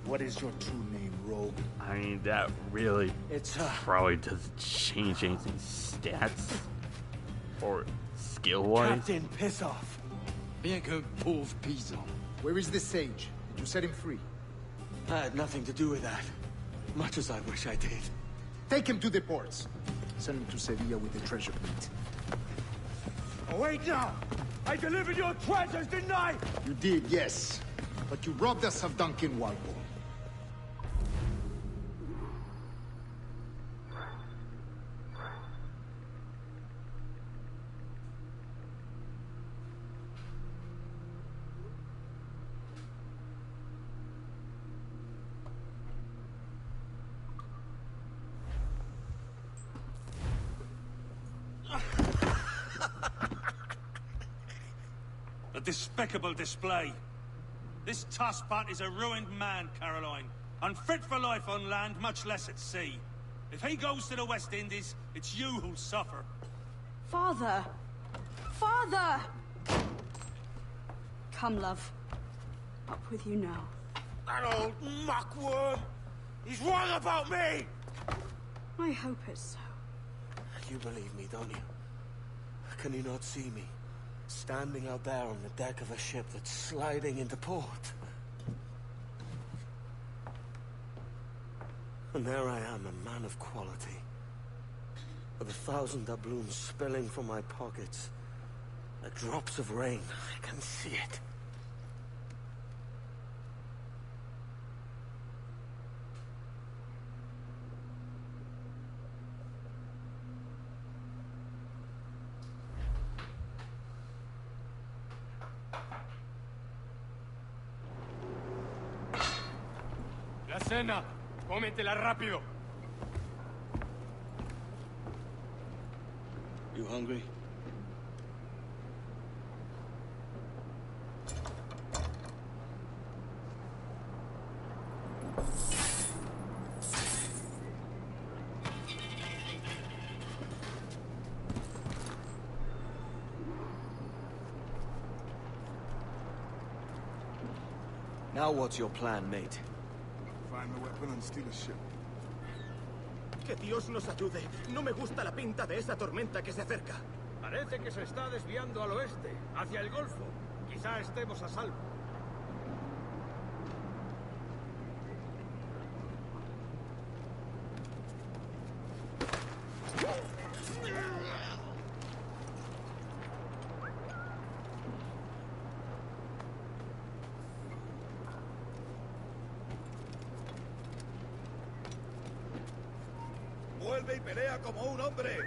What is your true name, rogue? I mean, that really probably doesn't change anything stats or skill-wise. Captain, piss off! Bien que pauvre paysan. Where is the sage? Did you set him free? I had nothing to do with that. Much as I wish I did. Take him to the ports. Send him to Sevilla with the treasure fleet. Oh, wait now! I delivered your treasures, didn't I? You did, yes. But you robbed us of Duncan Walpole. A despicable display. This Tosspot is a ruined man, Caroline. Unfit for life on land, much less at sea. If he goes to the West Indies, it's you who'll suffer. Father! Father! Come, love. Up with you now. That old muckworm! He's wrong about me! I hope it's so. You believe me, don't you? Can you not see me? Standing out there on the deck of a ship that's sliding into port. And there I am, a man of quality. With 1,000 doubloons spilling from my pockets. Like drops of rain. I can see it. La cena. Cómetela rápido. You hungry? Now what's your plan, mate? Find the weapon and steal a ship. Que Dios nos ayude. No me gusta la pinta de esa tormenta que se acerca. Parece que se está desviando al oeste, hacia el Golfo. Quizá estemos a salvo. Vuelve y pelea como un hombre.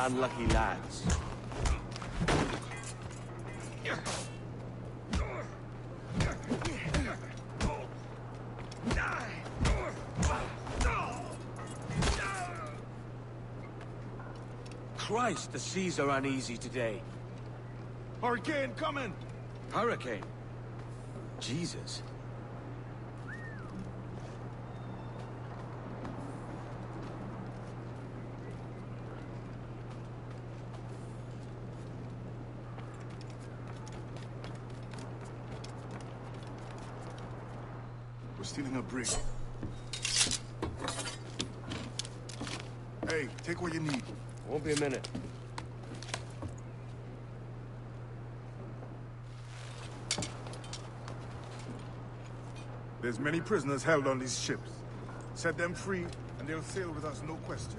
Unlucky lads. Christ, the seas are uneasy today. Hurricane coming! Hurricane? Jesus. We're stealing a brig. Hey, take what you need. Won't be a minute. There's many prisoners held on these ships. Set them free, and they'll sail with us, no question.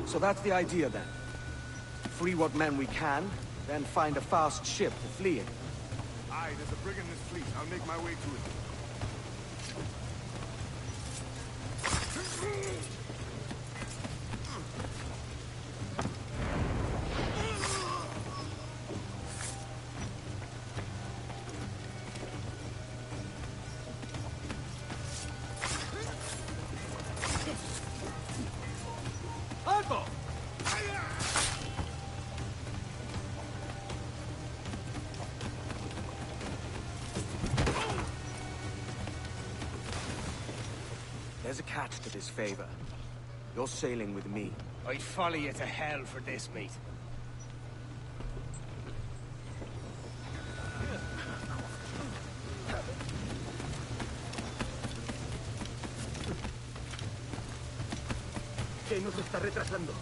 So that's the idea then. Free what men we can, then find a fast ship to flee in. Aye, there's a brig in this fleet. I'll make my way to it. There's a catch to this favor. You're sailing with me. I'd follow you to hell for this, mate. ¿Qué nos está retrasando?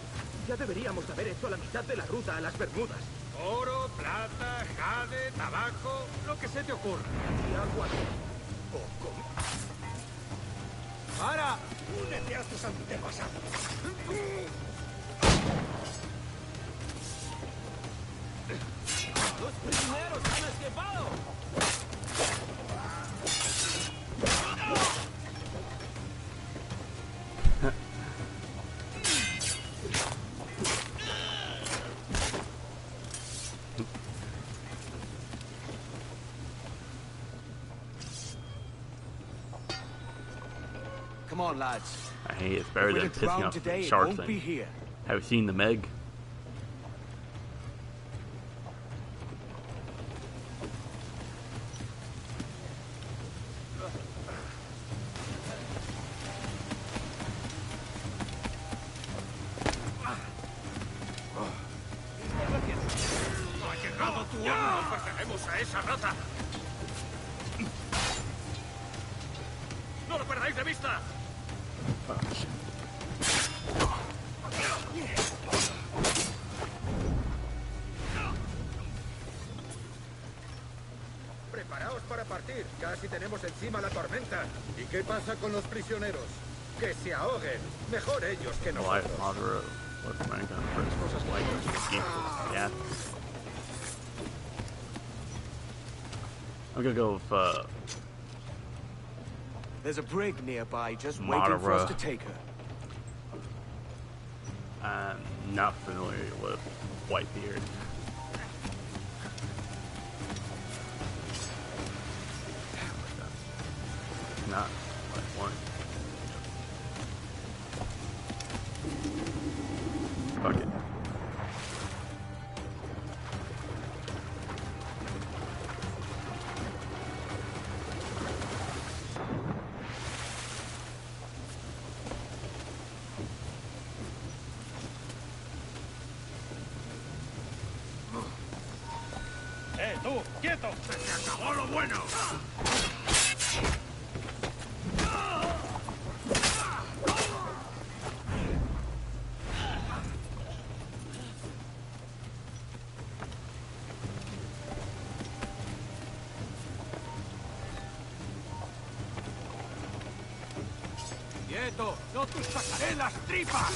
Ya deberíamos haber hecho la mitad de la ruta a las Bermudas. Oro, plata, jade, tabaco, lo que se te ocurra. Y agua. Poco. ¡Para! ¡Únete a tus antepasados! ¡Los prisioneros han escapado! Come on, lads. Hey, it's better If we're than to pissing drown off today, the it shark won't be thing. here. Have you seen the Meg? ¡Ha llegado tu hora! ¡No perderemos a esa rata! ¡No lo perdáis de vista! Preparaos para partir. Casi tenemos encima la tormenta. ¿Y qué pasa con los prisioneros? Que se ahoguen. Mejor ellos que Life nosotros. moderate with rank on first like yeah. I'm gonna go with There's a brig nearby just waiting for us to take her. I'm not familiar with Whitebeard. Not like one. Fuck it. ¡Tú! ¡Quieto! ¡Se acabó lo bueno! ¡Quieto! ¡No te sacaré las tripas!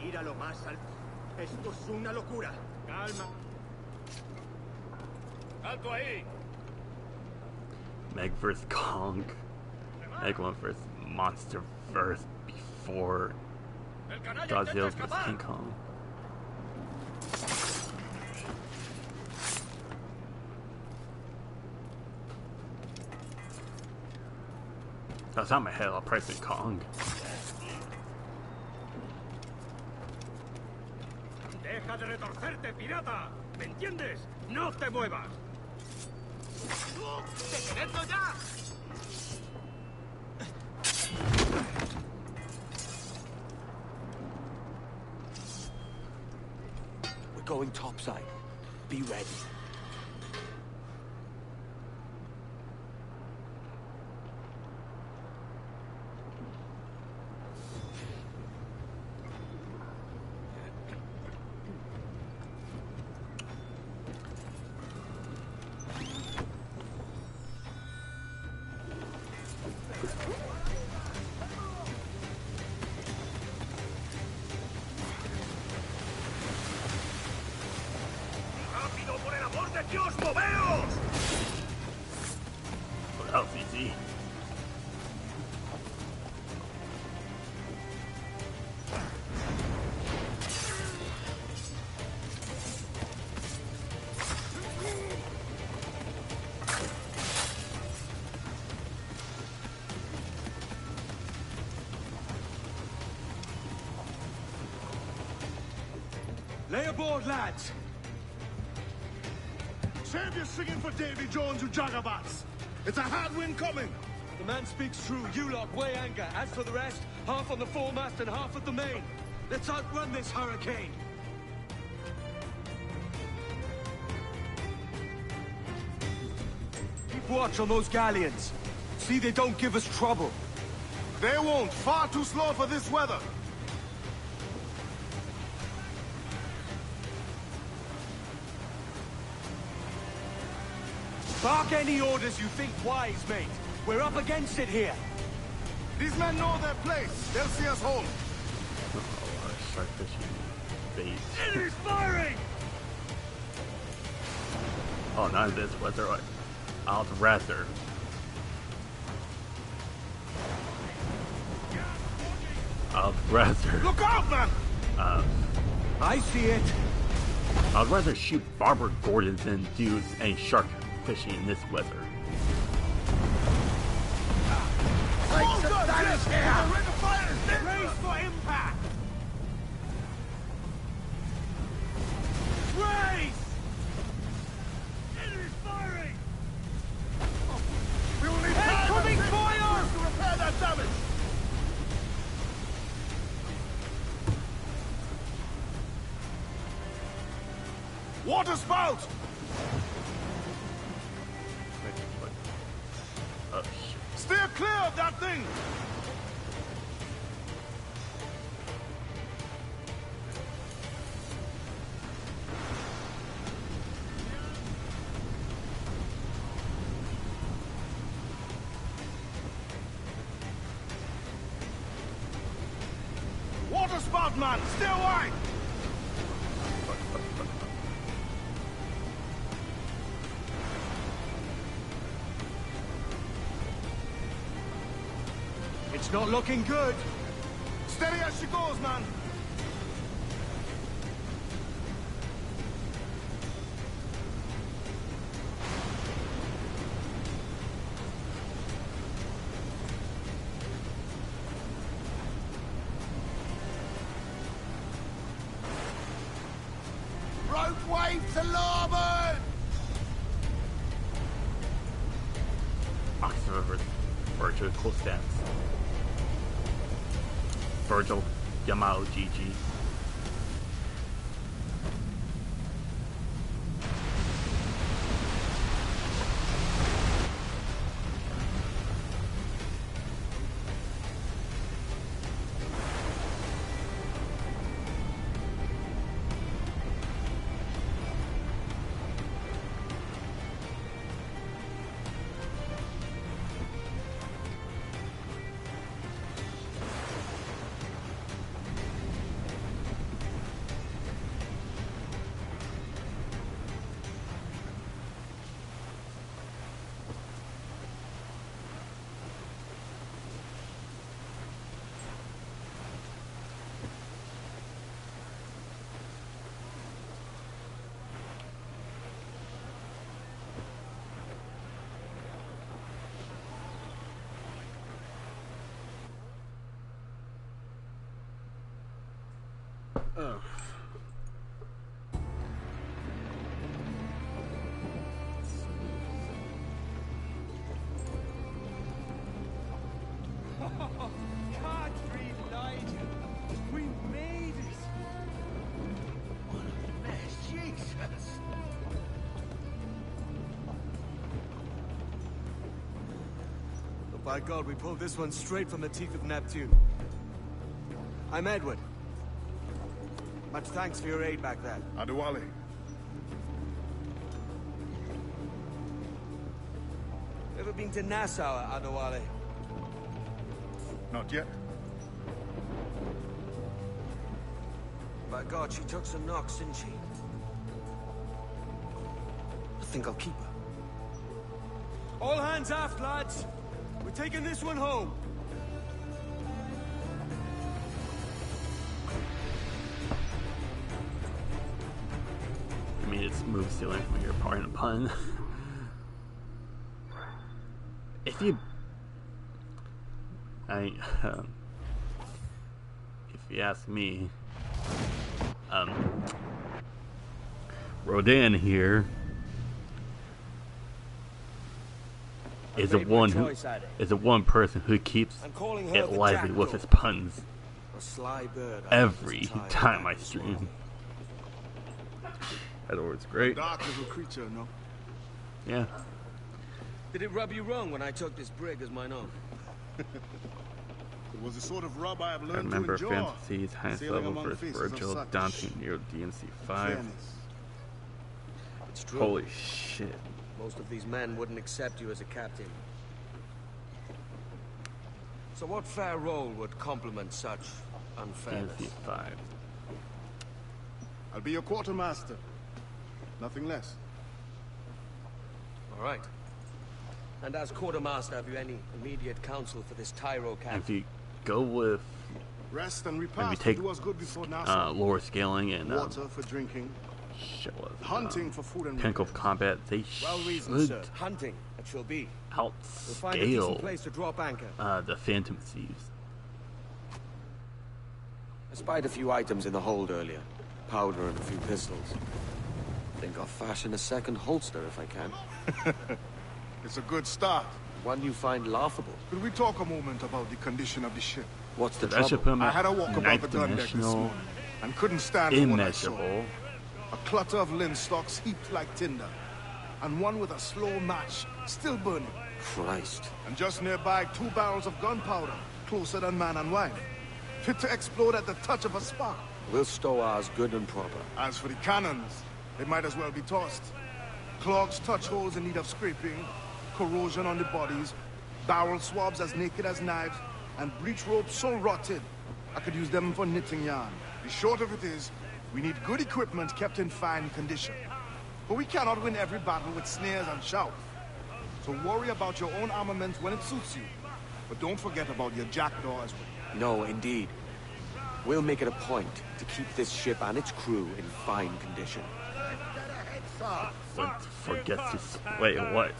ir a lo más alto. Esto es una locura. Calma. ¡Alto ahí! Meg vs. Kong. Meg 1 vs. Monster vs. before Godzilla vs. King Kong. That's not my head, I'll price it Kong. ¡Deja de retorcerte, pirata! ¿Me entiendes? ¡No te muevas! ¡Detenedlo ya! We're going topside. Be ready. What else, easy? Lay aboard, lads. Save your singing for Davy Jones, you jagabats. It's a hard wind coming. The man speaks true. You lot weigh anchor. As for the rest, half on the foremast and half at the main. Let's outrun this hurricane. Keep watch on those galleons. See they don't give us trouble. They won't. Far too slow for this weather. Bark any orders you think wise, mate. We're up against it here. These men know their place. They'll see us home. Oh, shark fishing bait. Enemy's firing! Oh, not this weather. I'd rather. Look out, man! I see it. I'd rather shoot Barbara Gordon than do any shark fishing in this weather. Brace for impact! Race! Enemy's firing! We will need time Incoming and fire! to repair that damage. Water spout! Oh, shit. Steer clear of that thing! Water spout, man! Steer wide! It's not looking good. Steady as she goes, man! Rope wave to larboard! Oxford River, Virgil, cool stats. Virgil, Yamao, GG. Ugh. Country Nigel, we made it. What a mess, Jesus. But by God, we pulled this one straight from the teeth of Neptune. I'm Edward. Much thanks for your aid back there. Adewale. Ever been to Nassau, Adewale? Not yet. By God, she took some knocks, didn't she? I think I'll keep her. All hands aft, lads. We're taking this one home. I mean, it's smooth stealing from your part in a pun. If you... if you ask me, Rodan here is a one person who keeps it lively with his puns every time I stream. That word's great. Dark little creature, no? Yeah. Did it rub you wrong when I took this brig as mine own? It was the sort of rub I have learned to Remember enjoy. Fantasies, highest level versus Virgil, Dante, Nero, DMC 5. It's true. Holy shit. Most of these men wouldn't accept you as a captain. So what fair role would complement such unfairness? DMC 5. I'll be your quartermaster. Nothing less. All right. And as quartermaster, have you any immediate counsel for this Tyro captain? If you go with... Rest and Maybe repast take do us good before Nassau. lower scaling and water for drinking. Shit was hunting for food and Pinnacle of Combat. They well reasoned, should sir. Hunting, it shall be. outscale We'll find a decent place to drop anchor. The Phantom Thieves. I spied a few items in the hold earlier. Powder and a few pistols. Think I'll fashion a second holster if I can. It's a good start. One you find laughable. Could we talk a moment about the condition of the ship? What's the That should put him I at had a walk about the gun deck this morning and couldn't stand for what I saw. immeasurable. A clutter of linstocks heaped like tinder, and one with a slow match still burning. Christ. And just nearby, 2 barrels of gunpowder, closer than man and wife, fit to explode at the touch of a spark. We'll stow ours good and proper. As for the cannons, they might as well be tossed. Clogs touch holes in need of scraping, corrosion on the bodies, barrel swabs as naked as knives, and breech ropes so rotted, I could use them for knitting yarn. The short of it is, we need good equipment kept in fine condition. But we cannot win every battle with snares and shouts. So worry about your own armament when it suits you. But don't forget about your jackdaw as well. No, indeed. We'll make it a point to keep this ship and its crew in fine condition. Don't forget to... Wait, what?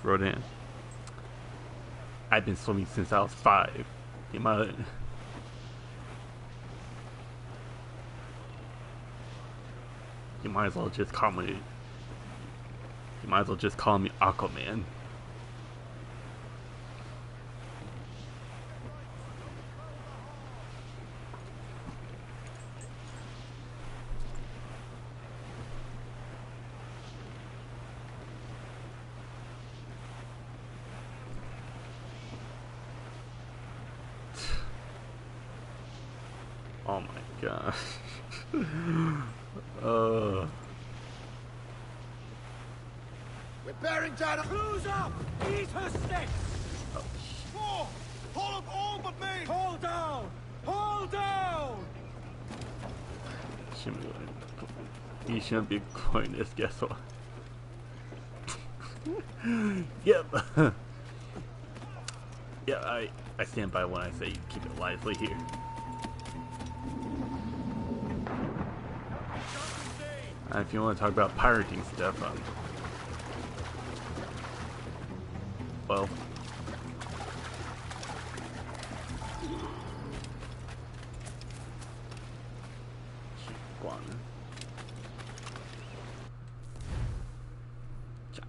Rodan. I've been swimming since I was 5. You might... You might as well just call me... You might as well just call me Aquaman. Oh my gosh. We're bearing down. Who's up? Eat her sticks! Oh, hold up all but me! Hold down! Hold down! He shouldn't be going this, guess what? Yep. Yeah, I stand by when I say keep it lively here. If you want to talk about pirating stuff, well,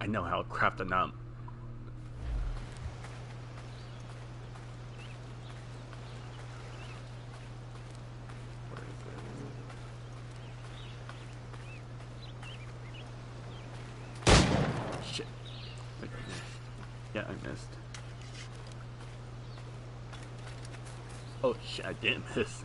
I know how to craft a nut. Shit. Yeah, I missed. Oh shit, I didn't miss.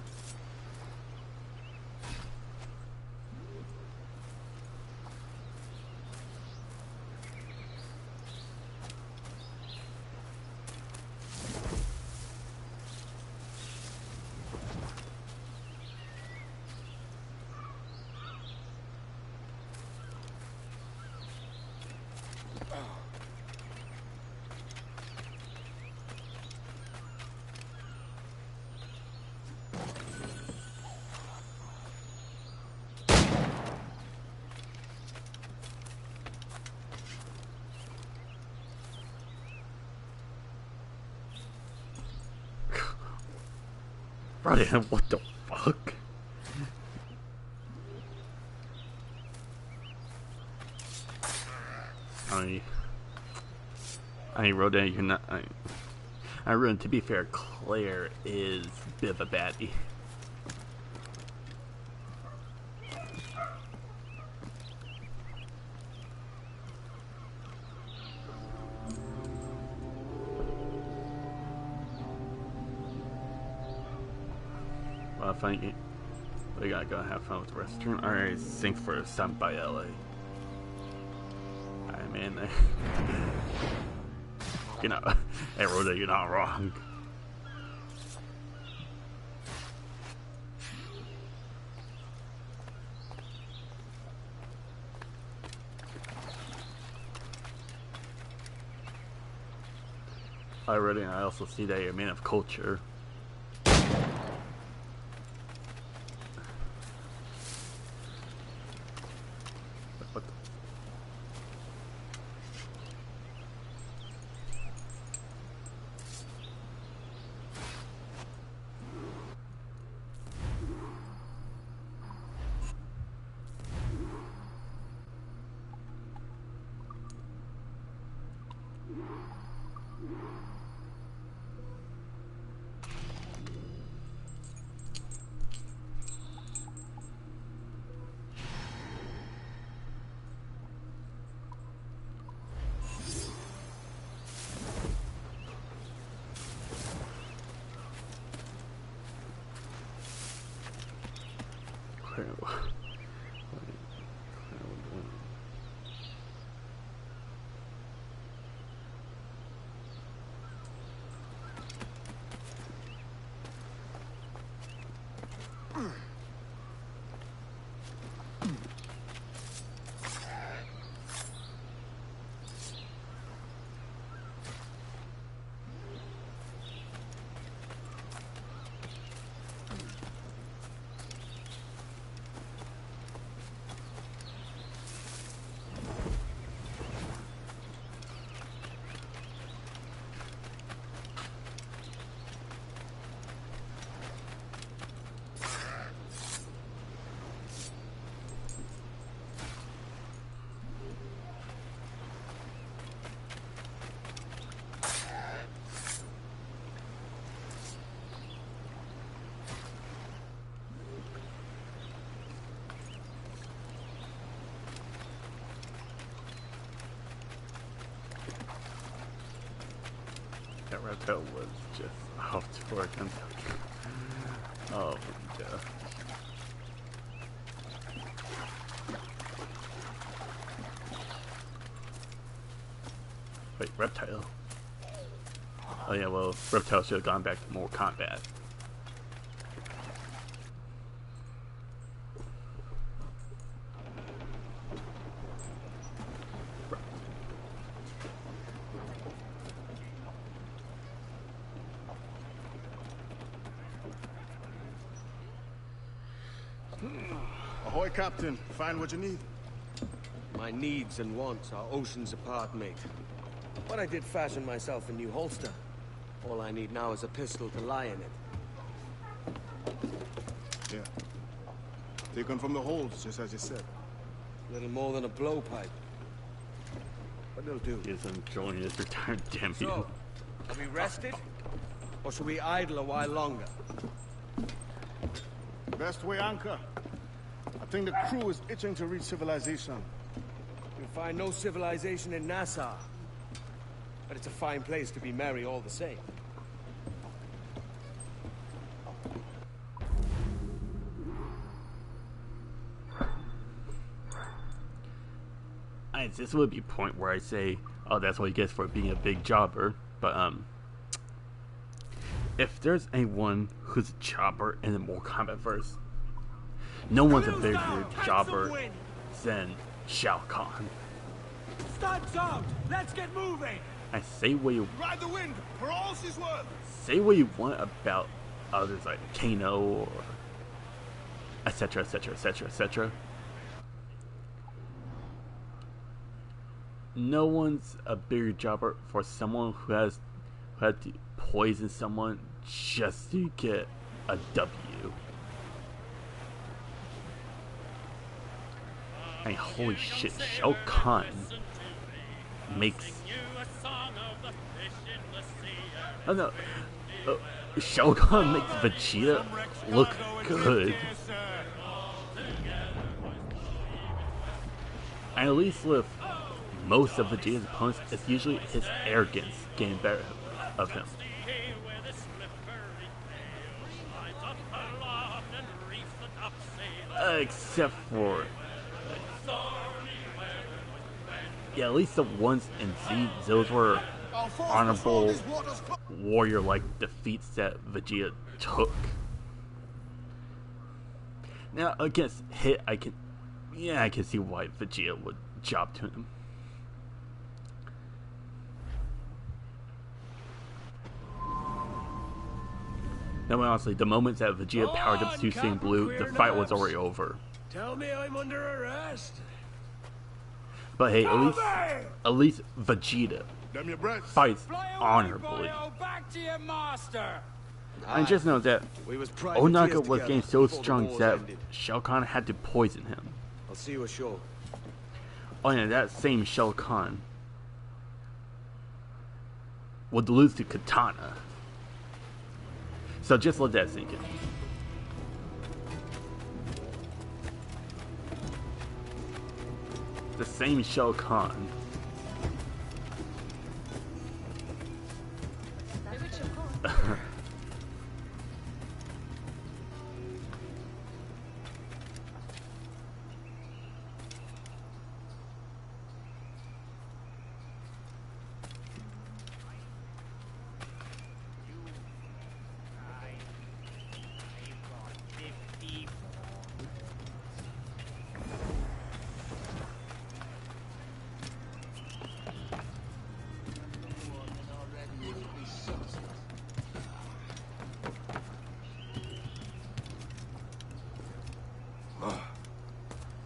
Brother, what the fuck? I wrote that you're not. I wrote, to be fair, Claire is a bit of a baddie. Well, funny. We gotta go have fun with the restroom. Alright, thanks for stopping by LA. Alright, man. You know, hey, Rhoda, you're not wrong. Already, I also see that you're a man of culture. That reptile was just off to work. Oh, yeah. Wait, reptile? Oh yeah, well, reptile should have gone back to more combat. Ahoy, Captain. Find what you need. My needs and wants are oceans apart, mate. But I did fashion myself a new holster. All I need now is a pistol to lie in it. Yeah. Taken from the holds, just as you said. Little more than a blowpipe. But they'll do. He is enjoying his retirement, damn you. So, are we rested? Or should we idle a while longer? Best way anchor. I think the crew is itching to reach civilization. You'll find no civilization in Nassau. But it's a fine place to be merry all the same. This would be a point where I say, oh, that's what he gets for being a big jobber. But, if there's anyone who's a jobber in the Mortal Kombat verse, no one's a bigger jobber than Shao Kahn. Stunts out! Let's get moving! I say what you ride the wind for all she's worth. Say what you want about others like Kano or etc, etc, etc, etc. No one's a bigger jobber for someone who had to poison someone just to get a W. I mean, holy shit, Shao Kahn makes... Oh no, Shao Kahn makes Vegeta look good. And at least with most of Vegeta's opponents, it's usually his arrogance getting better of him. Except for... yeah, at least the ones in Z, those were honorable warrior-like defeats that Vegeta took. Now, against Hit, I can see why Vegeta would job to him. No, honestly, the moment that Vegeta powered up Super Saiyan Blue, the fight was already over. Tell me I'm under arrest. But hey, at least Vegeta fights honorably. Back to your master. And just know that Onaga was getting so strong that Shao Kahn had to poison him. I'll see you ashore. Oh yeah, that same Shao Kahn would lose to Katana. So just let that sink in. The same Shao Kahn.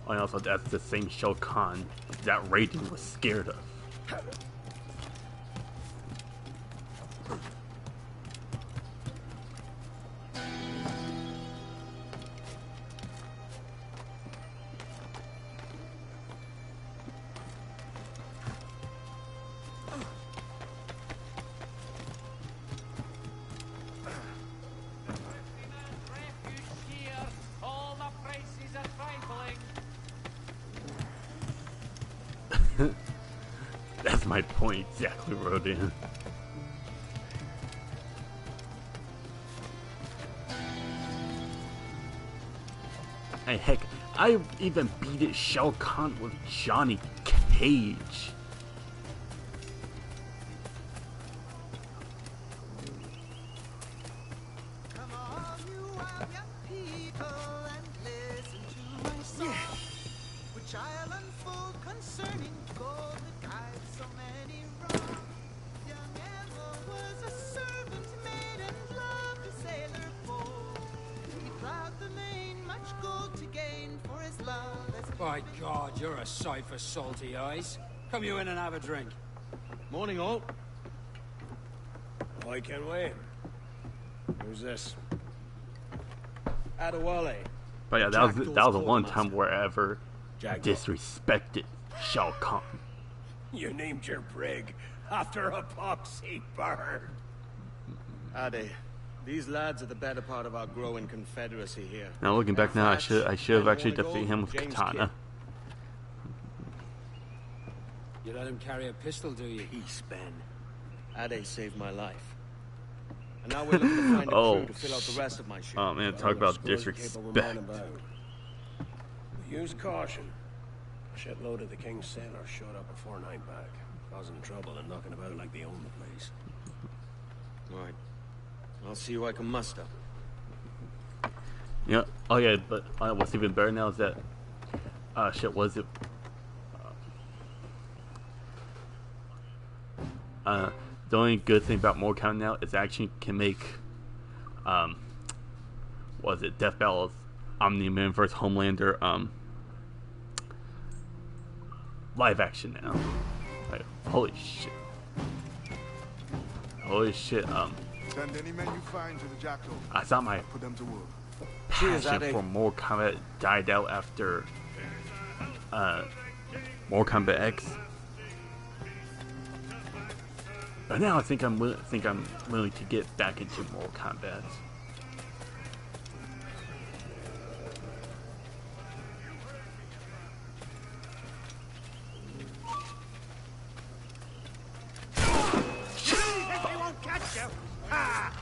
And also, that's the same Shao Kahn that Raiden was scared of. That's my point exactly, Rodin. Hey, heck, I even beat it Shao Kahn with Johnny Cage. My God, you're a sight for salty eyes. Come you in and have a drink. Morning, all. I can wait. Who's this? Adewale. But yeah, that was the one time where I ever disrespected Shao Kahn. You named your brig after a poxy bird. Ade, these lads are the better part of our growing confederacy here. Now looking back now, I should have actually defeated him with katana. You let him carry a pistol, do you? Peace, Ben. Ade saved my life. And now we're looking to find a crew to fill out the rest of my ship. Oh man, talk about disrespect. Use caution. A shipload of the King's sailors showed up before night back, causing trouble and knocking about like they own the place. Right. I'll see who I can muster. Yeah. Oh yeah, but what's even better now is that shit was it the only good thing about Morcon now is actually can make was it Death Battles Omni-Man vs Homelander live action now. Like, holy shit. Send any men you find to the Jackal. I thought my put them to work. passion for Mortal Kombat died out after Mortal Kombat X. But now I think I'm willing to get back into Mortal Kombat. They won't catch you. Ah.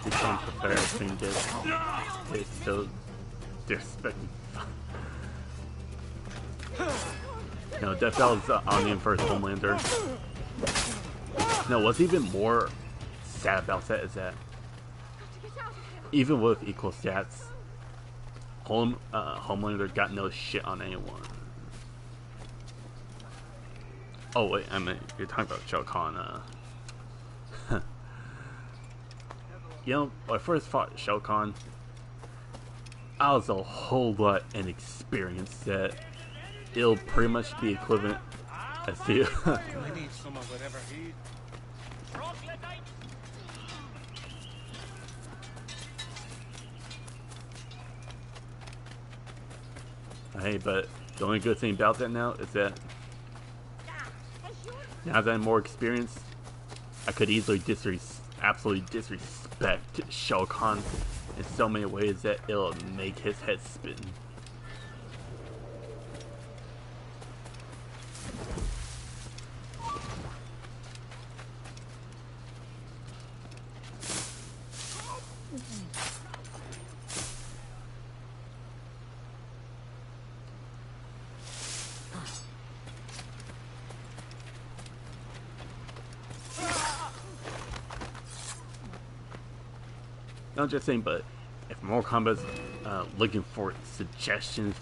This don't prepare everything this. It's so disrespectful. You know, Death Battle's Omnium vs Homelander. No, what's even more sad about that is that even with equal stats, Homelander got no shit on anyone. Oh wait, I mean, you're talking about Shao Kahn. You know, when I first fought Shao Kahn, I was a whole lot inexperienced that it'll pretty much be equivalent as to I need some of whatever he... Hey, but the only good thing about that now is that now that I'm more experienced, I could easily absolutely disrespect Shao Kahn in so many ways that it'll make his head spin. Not just saying, but if Mortal Kombat's looking for suggestions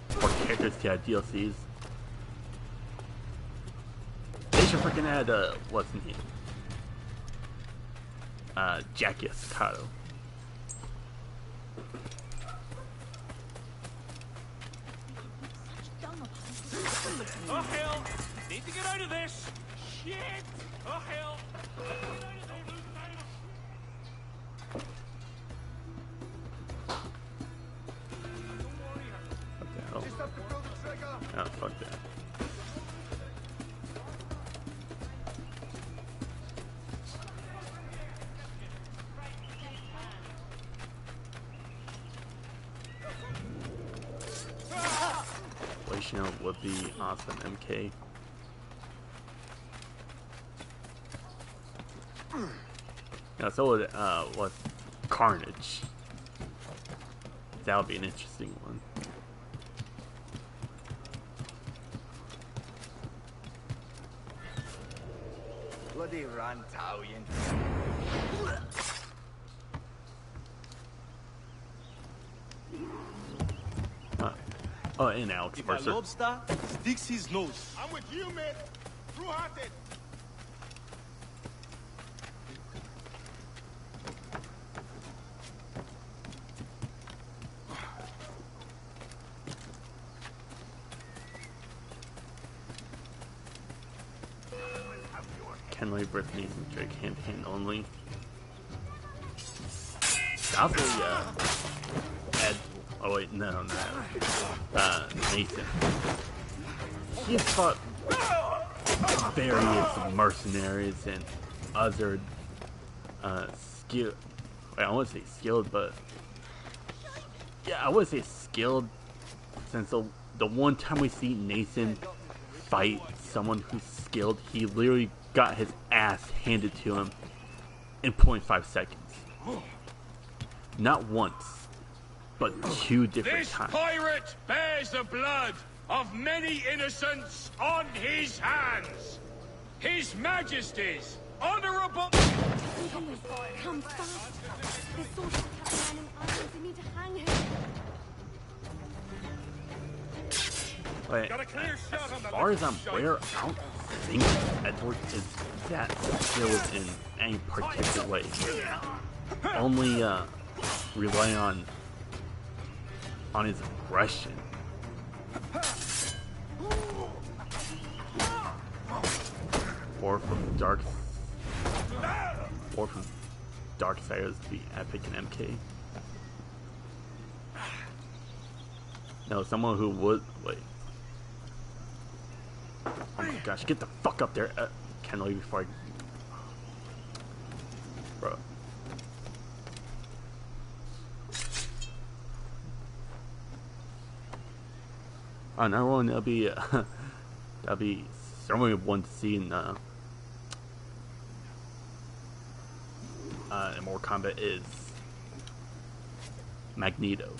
for characters to add DLCs, they should freaking add what's his name? Jackie Estacado. Oh hell! Need to get out of this! Shit! Oh hell! Oh, fuck that. Relation would be awesome, MK. Yeah, so would, what? Carnage. That would be an interesting one. Bloody Rantalian. Oh, and Alex If a Mercer. lobster sticks his nose. I'm with you, mate. True-hearted. Kenley, Brittany, and Drake hand-to-hand only. Obviously, Ed. Oh wait, no. Nathan. He has fought various mercenaries and other skilled. Wait, I wouldn't say skilled, but yeah, I would say skilled. Since the one time we see Nathan fight someone who's skilled, he literally got his ass handed to him in 0.5 seconds. Not once, but 2 different times. This pirate bears the blood of many innocents on his hands. His Majesty's honorable... Come fast. This sort of cat man in irons. They need to hang him. Wait, as far as I'm aware, I don't think Edward is that skilled in any particular way. Only rely on his aggression. Or from Darksiders, the Epic and MK. No, someone who would wait. Oh my gosh, get the fuck up there, Kenley, before I... Bro. Another one that'll be certainly one to see in Mortal Kombat is Magneto.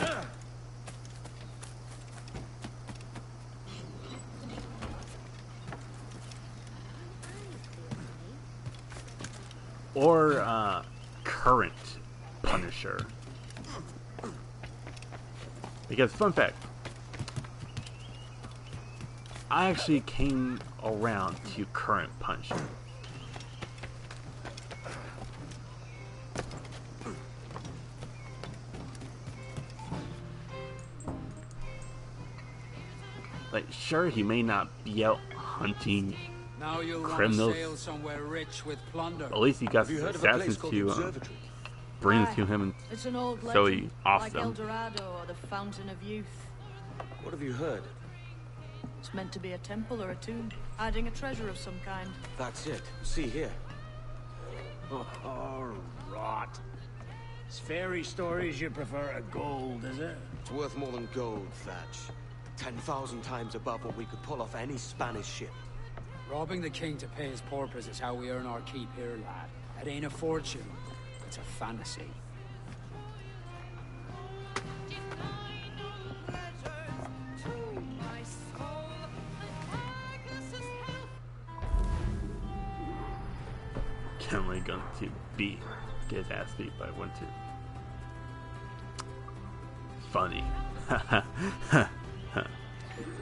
Or current Punisher. Because fun fact, I actually came around to current Punisher. Like, sure, he may not be out hunting now you'll criminals. sail somewhere rich with plunder. At least he got some assassins to bring to him and it's an old so legend, he awesome. like El Dorado or the Fountain of Youth. What have you heard? It's meant to be a temple or a tomb, hiding a treasure of some kind. That's it. See here. Oh, rot. It's fairy stories you prefer to gold, is it? It's worth more than gold, Thatch. 10,000 times above what we could pull off any Spanish ship. Robbing the king to pay his porpoise is how we earn our keep here, lad. It ain't a fortune. It's a fantasy. Kenley going to get his ass beat by Winter. Funny.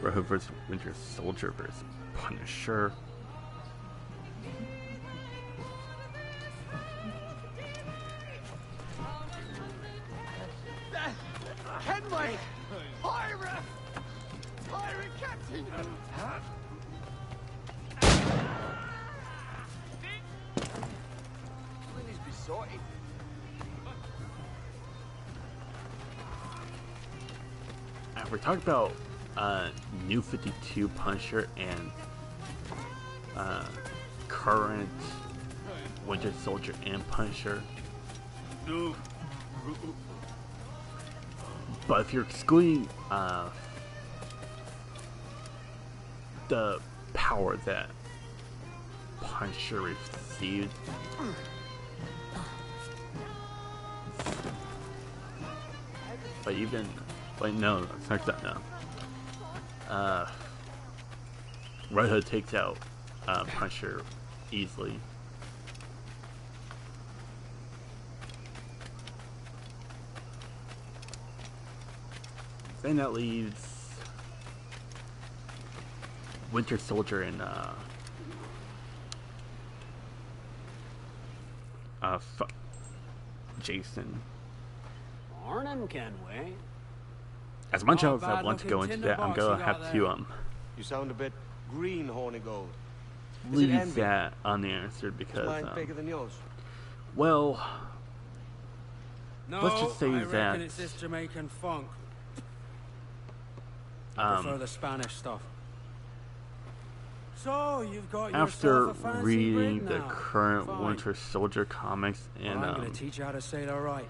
Rojo vs. Winter Soldier vs. Punisher. Kenway! Pirate! Pirate captain! Please be sorted. We're talking about New 52 Punisher and current Winter Soldier and Punisher. But if you're excluding the power that Punisher received, but even wait, no, it's not that. No. Red Hood takes out Punisher easily. Then that leaves Winter Soldier and Jason. Morning, Kenway. As much as I want to go into that, I'm gonna have to You sound a bit green, Hornigold. leave that unanswered Is because mine bigger than yours? well, No, let's just say I that reckon it's this Jamaican funk. I prefer the Spanish stuff. So you've got after yourself a fancy reading brig the now. current Fine. Winter Soldier comics and I'm going to teach you how to sail alright,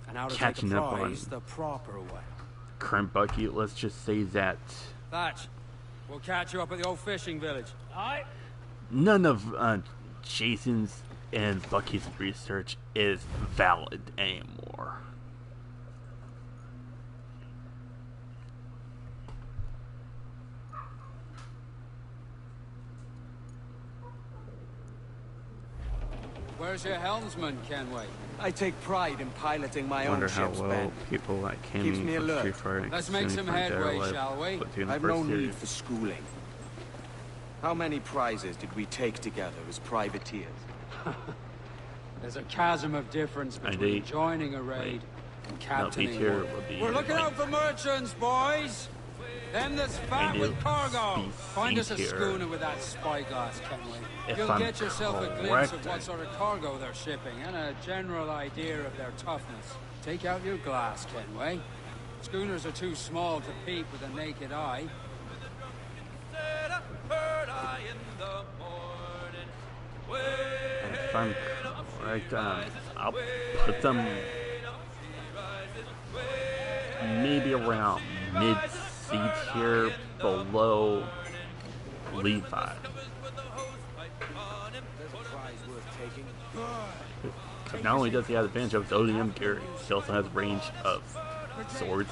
and how to take a catching up on prize the proper way. current Bucky, let's just say that Thatch, we'll catch you up at the old fishing village. Aye. none of Jason's and Bucky's research is valid anymore. Where's your helmsman, Kenway? I take pride in piloting my I wonder own how ships, well Ben. people like Keeps me Cammy alert. from Let's make some headway, shall we? I've no need for schooling. How many prizes did we take together as privateers? There's a chasm of difference between joining a raid and captaining B-tier one. would be We're looking like out for merchants, boys! Them that's fat do. with cargo! Find us a C-tier. schooner with that spyglass, Kenway. If You'll I'm get yourself a glimpse correct, of what sort of cargo they're shipping and a general idea of their toughness. Take out your glass, Kenway. Schooners are too small to peep with a naked eye. And if I'm correct, I'll put them maybe around mid-C tier below Levi. Because not only does he have the advantage of his ODM gear, he also has range of swords.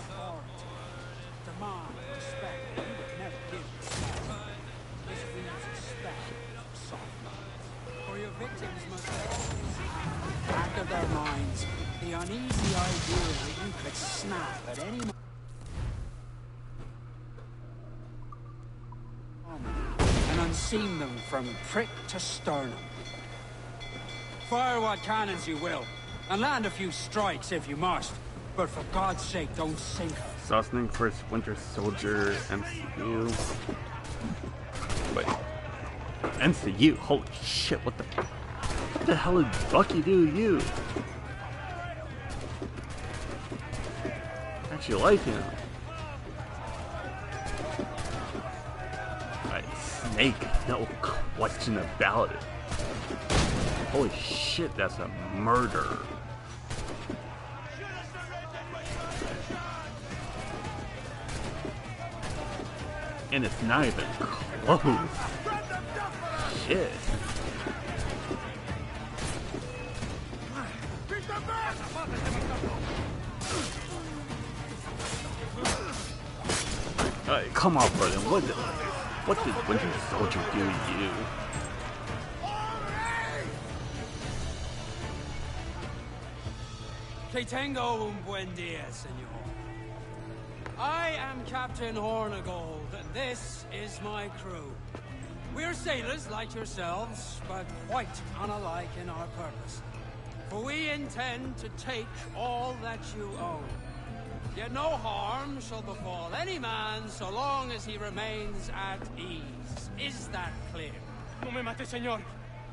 For your victims must always back of their minds the uneasy idea that you could snap at any moment and unseam them from prick to sternum. Fire what cannons you will, and land a few strikes if you must, but for God's sake, don't sink us. Sosning first Winter Soldier MCU. Wait. MCU? Holy shit, what the hell did Bucky do to you? I actually like him. Right, Snake, no question about it. Holy shit, that's a murder. And it's not even close. Shit. Alright, come on, brother. What did Winter Soldier do to you? Que tengo un buen dia, senor. I am Captain Hornigold, and this is my crew. We're sailors like yourselves, but quite unalike in our purpose. For we intend to take all that you own. Yet no harm shall befall any man so long as he remains at ease. Is that clear? No me mate, señor.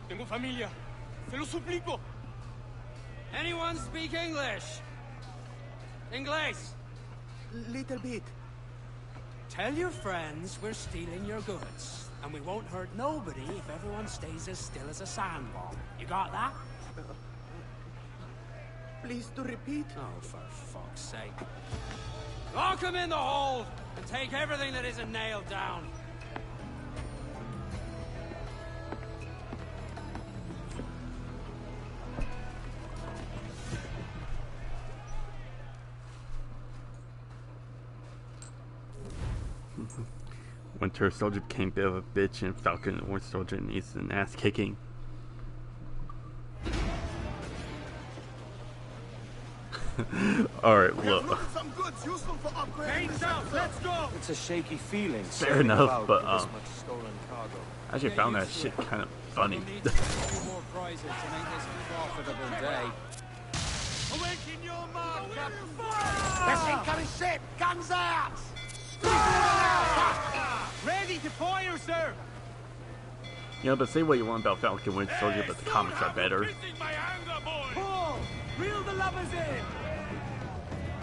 Tengo familia. Se lo suplico. Anyone speak English? Inglés? Little bit. Tell your friends we're stealing your goods, and we won't hurt nobody if everyone stays as still as a sandball. You got that? Please to repeat. Oh, for fuck's sake. Lock him in the hold, and take everything that isn't nailed down. Winter Soldier became a bit of a bitch, and Falcon and Winter Soldier needs an ass kicking. Alright, look. Some goods useful for upgrades. Chains out, let's go! It's a shaky feeling. Fair enough, but this much stolen cargo. I actually found that shit kind of funny. We'll need a few more prizes to make this a profitable day. Awaken your mark, Captain! There's incoming ship! Guns out! Ready to fire, sir! You know, but say what you want about Falcon Winter Soldier, but the comics are better. Pull! Reel the lovers in!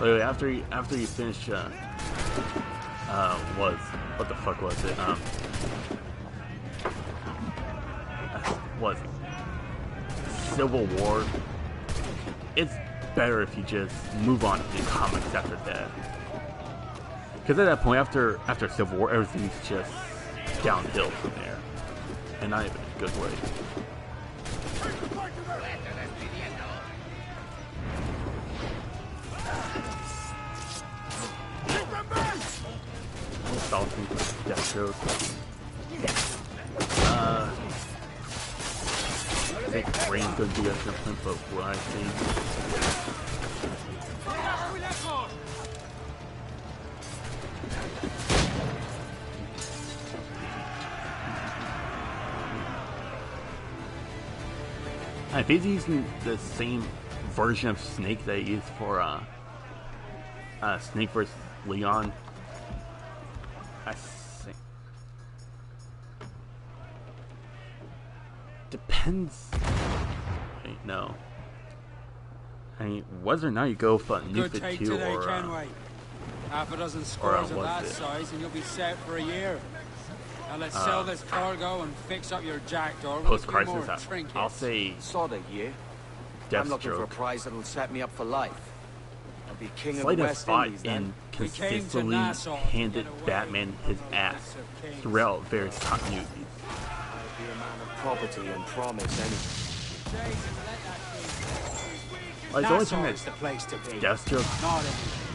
Wait, after you finish, what the fuck was it? Was Civil War. It's better if you just move on to the comics after that. Because at that point, after Civil War, everything's just downhill from there. And not even in a good way. Salty, Deathstroke. I think Rain's gonna be a different, but what I think. I think he's using the same version of Snake that he used for Snake vs. Leon. I think. Depends. Wait, no. I mean, whether or not you go for a new Good take 2 today, or Kenway. Half a dozen scores of was that it? size and you'll be set for a year. Now let's sell this cargo and fix up your jackdaw with a few more Post-crisis, trinkets. I'll say Sod a year. I'm looking for a Deathstroke. prize that'll set me up for life. I'll be king of Slade the has West fought Indies then. and We came to consistently Nassau to handed get away Batman his from the ass Prince of Kings. throughout various continuities. I'll be a man of property and promise anyway. Like, the only time that Nassau's the place to be. Deathstroke Not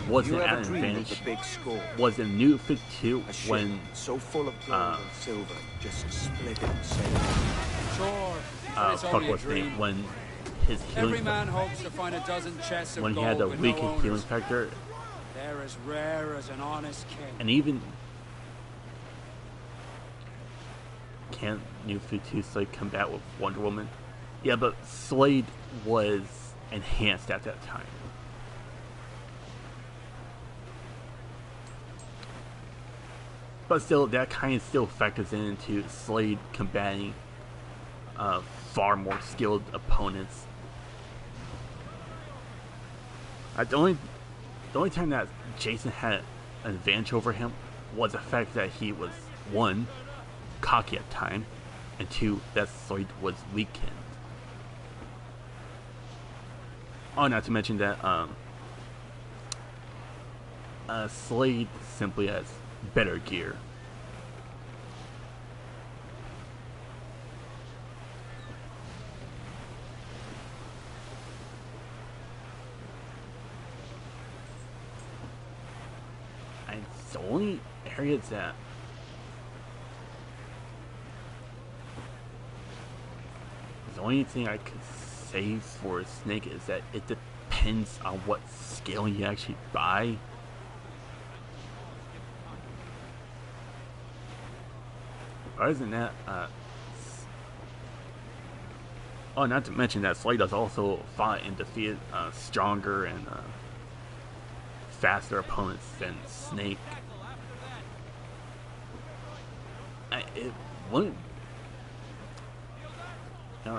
wasn't You at ever an dreamed of advantage the big score? was in New 52 A ship when so full of gold and silver, just split and sail. sure, but it's fuck only a what's his name, dream. when his Every healing man hopes to find a dozen chests of when he gold had a with weak no healing owners. factor, They're as rare as an honest king. and even can't New 52 Slade combat with Wonder Woman? Yeah, but Slade was enhanced at that time. But still, that kind of still factors into Slade combating far more skilled opponents. The only time that Jason had an advantage over him was the fact that he was, one, cocky at the time, and two, that Slade was weakened. Oh, not to mention that Slade simply has better gear. And the only areas that the only thing I could say for Snake is that it depends on what scale you actually buy. Other than that, oh, not to mention that Slade has also fought and defeated stronger and faster opponents than Snake. It wouldn't. No,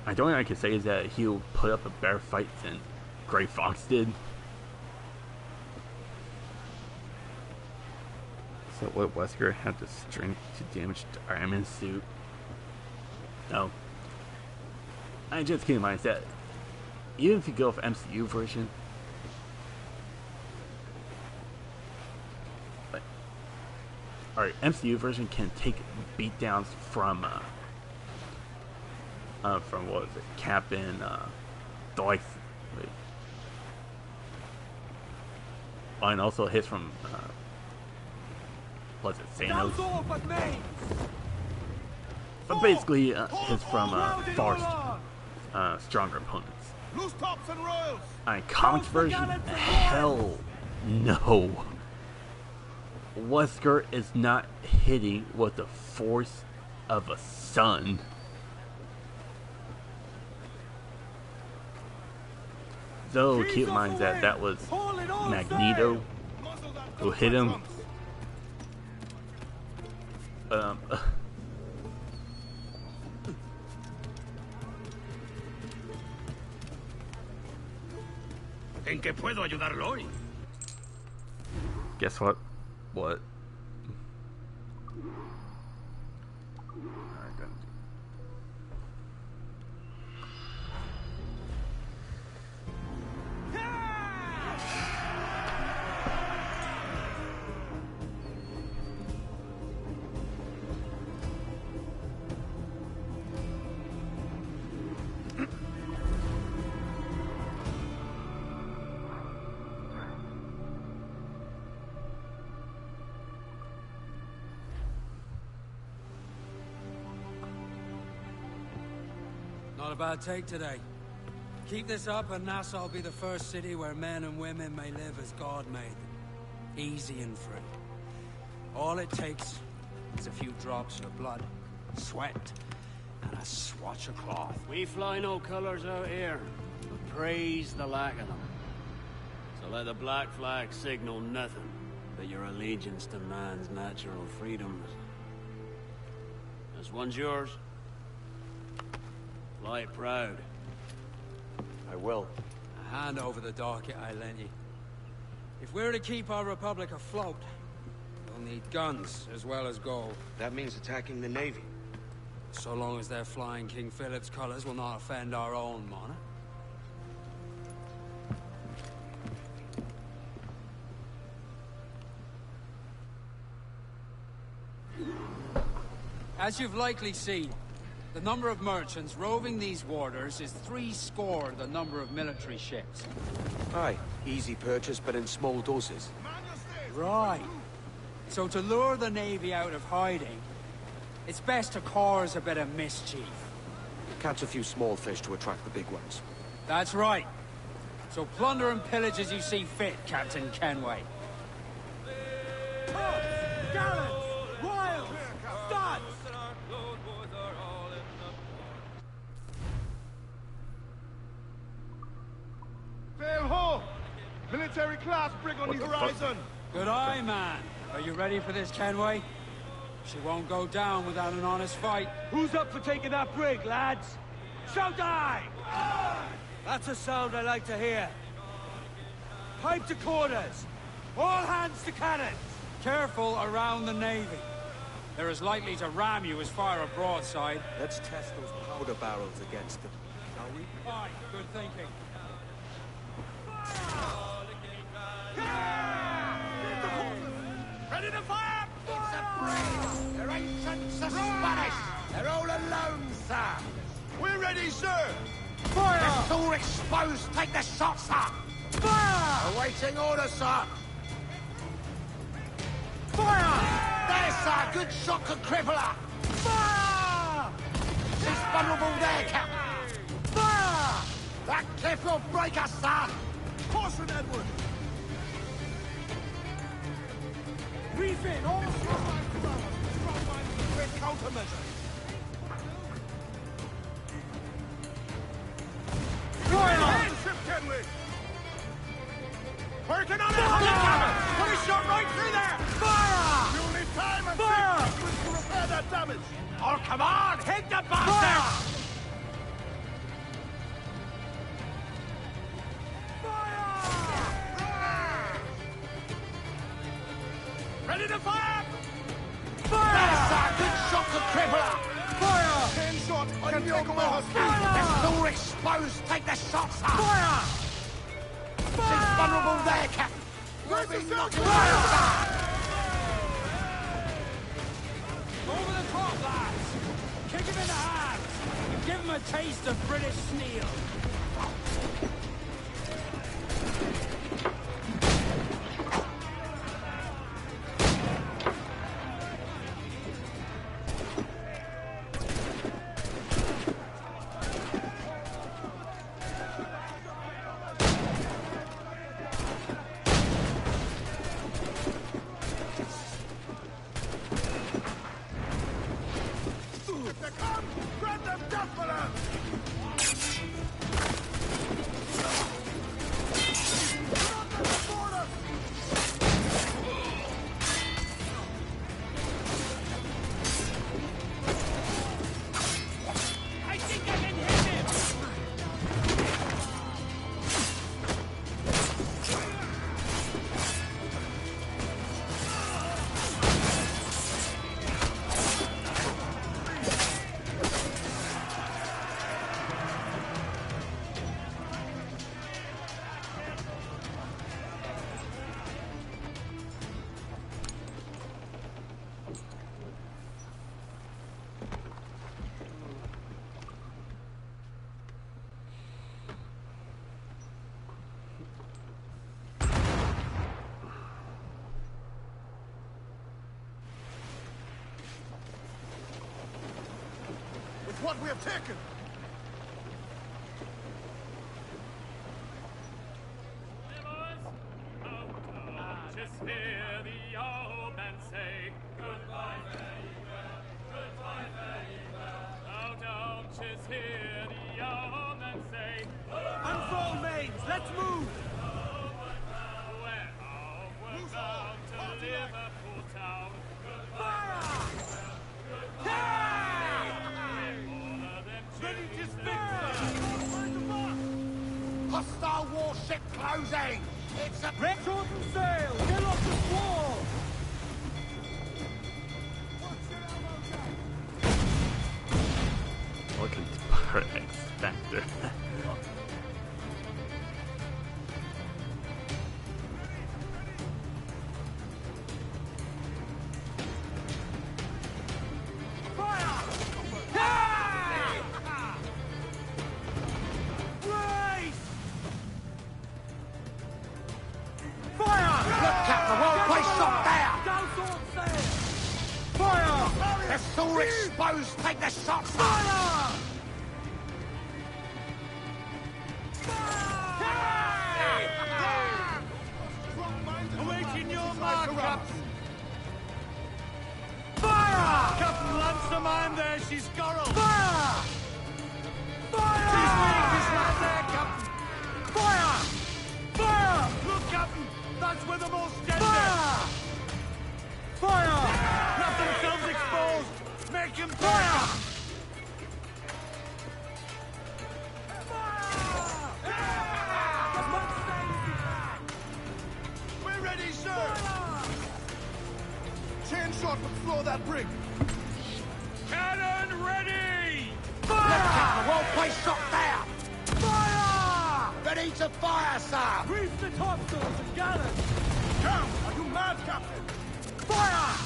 I don't think I can say is that he'll put up a better fight than Gray Fox did. So what Wesker had the strength to damage the Iron Man suit? No. I just keep in mind that even if you go with MCU version, MCU version can take beatdowns from what was it, Cap and and also hits from was it Thanos? But basically, hits from far stronger opponents. Loose tops and royals. Comics version? Hell no. Wesker is not hitting with the force of a sun. Though keep in mind that was Magneto who hit him. ¿En qué puedo ayudarlo hoy? Guess what? What? Not a bad take today. Keep this up and Nassau will be the first city where men and women may live as God made them. Easy and free. All it takes is a few drops of blood, sweat, and a swatch of cloth. We fly no colors out here, but praise the lack of them. So let the black flag signal nothing but your allegiance to man's natural freedoms. This one's yours. Fly it proud. I will. Hand over the docket I lent you. If we're to keep our republic afloat, we'll need guns as well as gold. That means attacking the Navy. So long as they're flying King Philip's colors will not offend our own monarch. As you've likely seen, the number of merchants roving these waters is 70 the number of military ships. Aye, easy purchase, but in small doses. Right. So to lure the Navy out of hiding, it's best to cause a bit of mischief. Catch a few small fish to attract the big ones. That's right. So plunder and pillage as you see fit, Captain Kenway. Gallants! Royals! Studs! Sail ho! Military class brig on the horizon. Good eye, man. Are you ready for this, Kenway? She won't go down without an honest fight. Who's up for taking that brig, lads? Shout aye! That's a sound I like to hear. Pipe to quarters. All hands to cannons. Careful around the Navy. They're as likely to ram you as fire a broadside. Let's test those powder barrels against them, shall we? Aye, good thinking. Ready to fire! It's a breeze! They're ancients of Spanish! They're all alone, sir! We're ready, sir! Fire! They're all exposed! Take the shot, sir! Fire! Awaiting order, sir! Fire! There, sir! Good shot could cripple her! Fire! She's vulnerable there, Captain! Fire! That cliff will break us, sir! Caution, Edward! Reef in! All strong lines around us! Strong lines with countermeasures! Ship, Kenway! Working on it! Put a shot right through there! Fire! You'll need time and Fire! sequence to repair that damage. Oh, come on! Hit the bastard! Ready to fire! Fire! That's a good shot to cripple her! Fire! 10 shots can take away her speed. They're all exposed! Take the shots, sir! Fire! She's vulnerable there, Captain! We'll be knocking her out, sir! Over the top, lads! Kick him in the hands! And give him a taste of British steel! what we have taken! Just hear the old man say, goodbye, fare ye well, goodbye, fare ye well. Oh, don't just hear the old man say, unfold mains, let's move! we're homeward bound to Liverpool town. Fire! Ready to Hostile warship closing! It's a... Red short and sail! Get off the wall! Welcome to Power X Factor. Exposed! Take the shots! Fire! Awaiting your mark, Captain! Fire! Captain Lancerman there, she's Gorrel! Fire! Fire! She's weak, she's right there, Captain! Fire! Fire! Look, Captain, that's where the most dead Fire! Fire! Left themselves exposed! Make him fire! We're ready, sir! Chain shot would floor that brig. Cannon ready! Fire! Well placed shot there! Fire! Ready to fire, sir! Reef the topsails and gallants! Count, are you mad, Captain? Fire!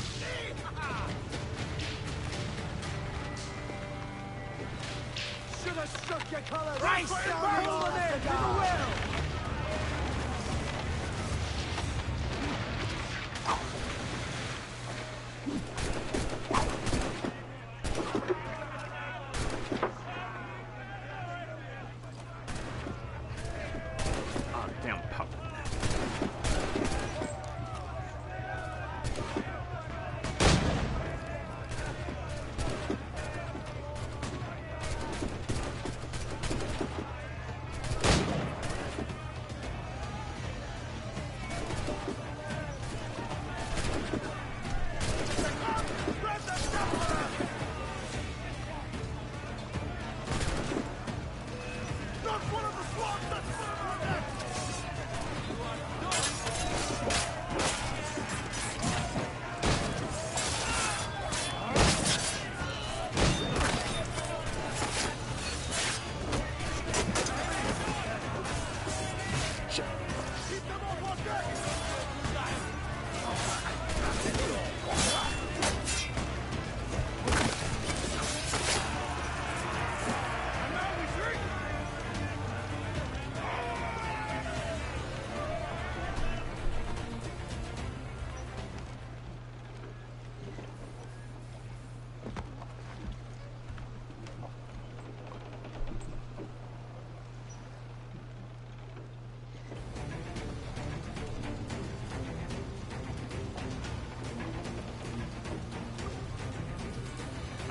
Should have struck your colours! Race! Pull them in to the wheel! Oh, damn pup.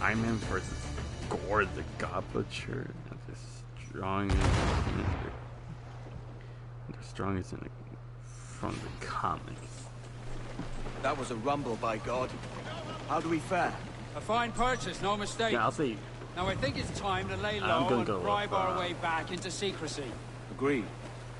Iron Man versus Gore the God Butcher. The strongest in the, from the comics. That was a rumble, by God. How do we fare? A fine purchase, no mistake. Yeah, I'll say. Now I think it's time to lay I'm low gonna and go bribe with, our way back into secrecy. Agreed.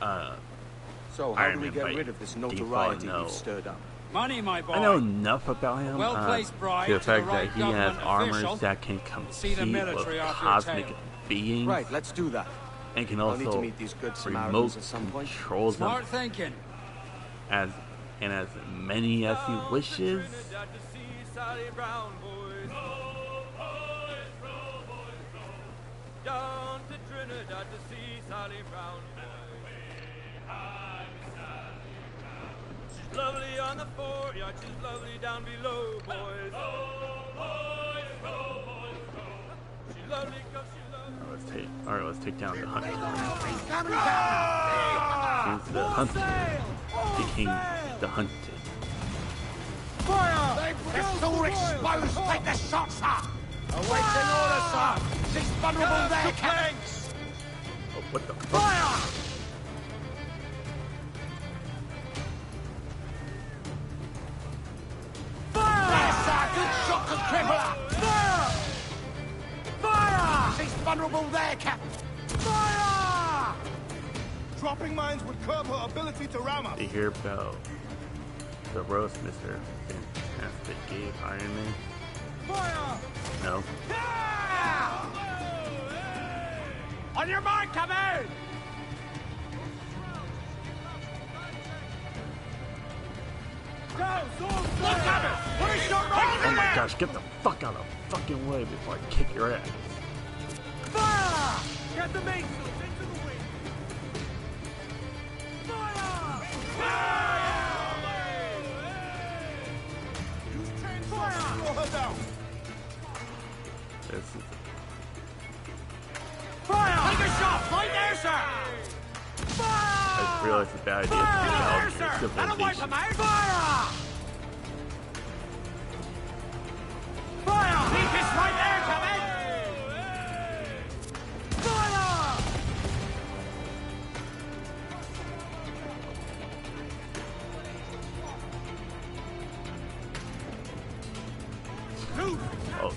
So how Iron do we Man get by rid of this default, notoriety no. we've stirred up? Money, my boy. I know enough about him. Well-placed bribe to the to fact the right that he has government armors official. that can See the compete military with off your cosmic tail. beings. Right, let's do that. And can I'll need to also meet these good remote Samaritans at some point. control them Smart thinking. as many as he wishes. Down to Trinidad to see Sally Brown. She's lovely on the foreyard, she's lovely down below, boys. She's Let's take down the hunter. Since the hunter became the hunted. Fire! They're all exposed! Take the shot, sir! Awaiting order, sir! She's vulnerable there, Captain! Oh, what the fuck? Fire! Fire! Yes, sir! Good shot to cripple her! Fire! Fire! She's vulnerable there, Captain! Fire! Dropping mines would curb her ability to ram us. To hear about the roast Mr. Fantastic gave Iron Man? Fire! No. On your mark, come in! Go, sword! Look at it! What is your right? Oh my gosh, get the fuck out of the fucking way before I kick your ass. Fire! Get the main sword into the wind! Fire! Fire! Use chainsaw to slow her down! This is... Fire! Take a shot! Right there, sir! Fire! I just realized it's a bad idea to take out the civilization. Fire! Fire! Keep us right there, Captain! Fire! Oh,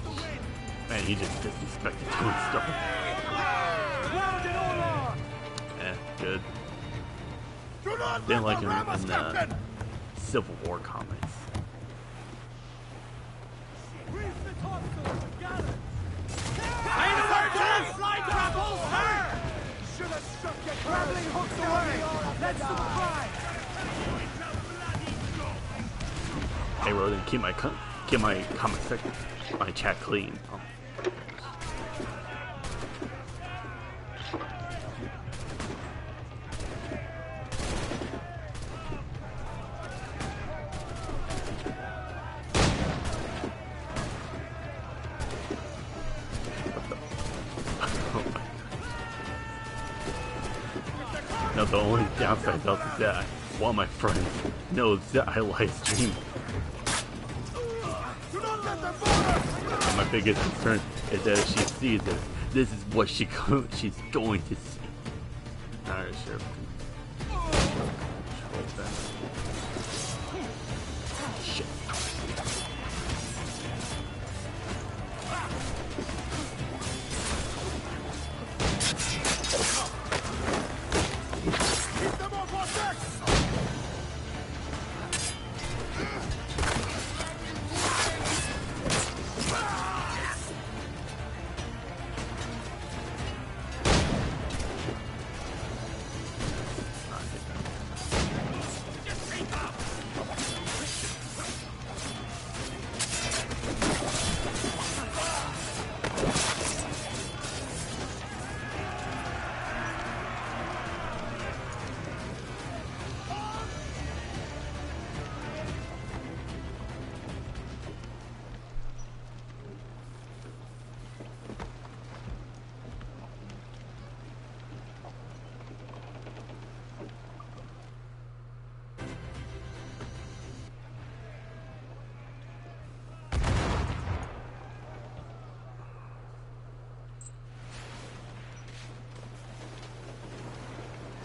man, he just disrespected Tony Stark. Good. Didn't like him in the Civil War comics. Hey, Roden, keep my comment section, my chat clean. Oh. No, the only downside though is that one of my friends knows that I live stream. And my biggest concern is that if she sees this, this is what she's going to see. Alright, sure. Control that. Shit.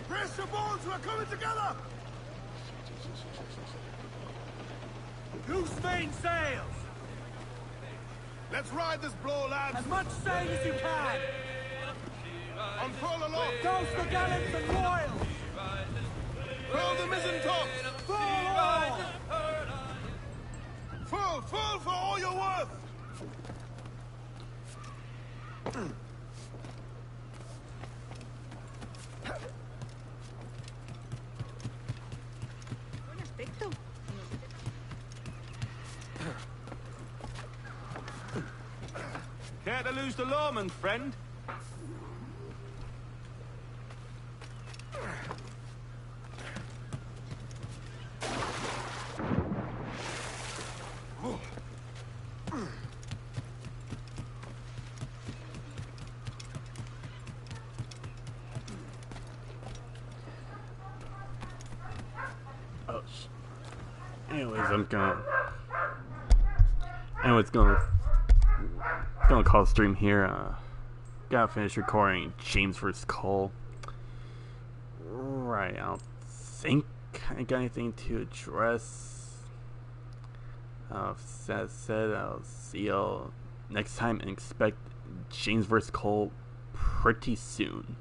Brace your bones, we're coming together! Loose main sails! Let's ride this blow, lads! As much sail as you can! Unfurl aloft! Douse the gallants and royals! Furl the mizzen tops! Furl all! Furl for all you're worth! Care to lose the lawman, friend? Anyways, gonna call the stream here. Gotta finish recording James vs. Cole. Right, I don't think I got anything to address. That said, I'll see y'all next time and expect James vs. Cole pretty soon.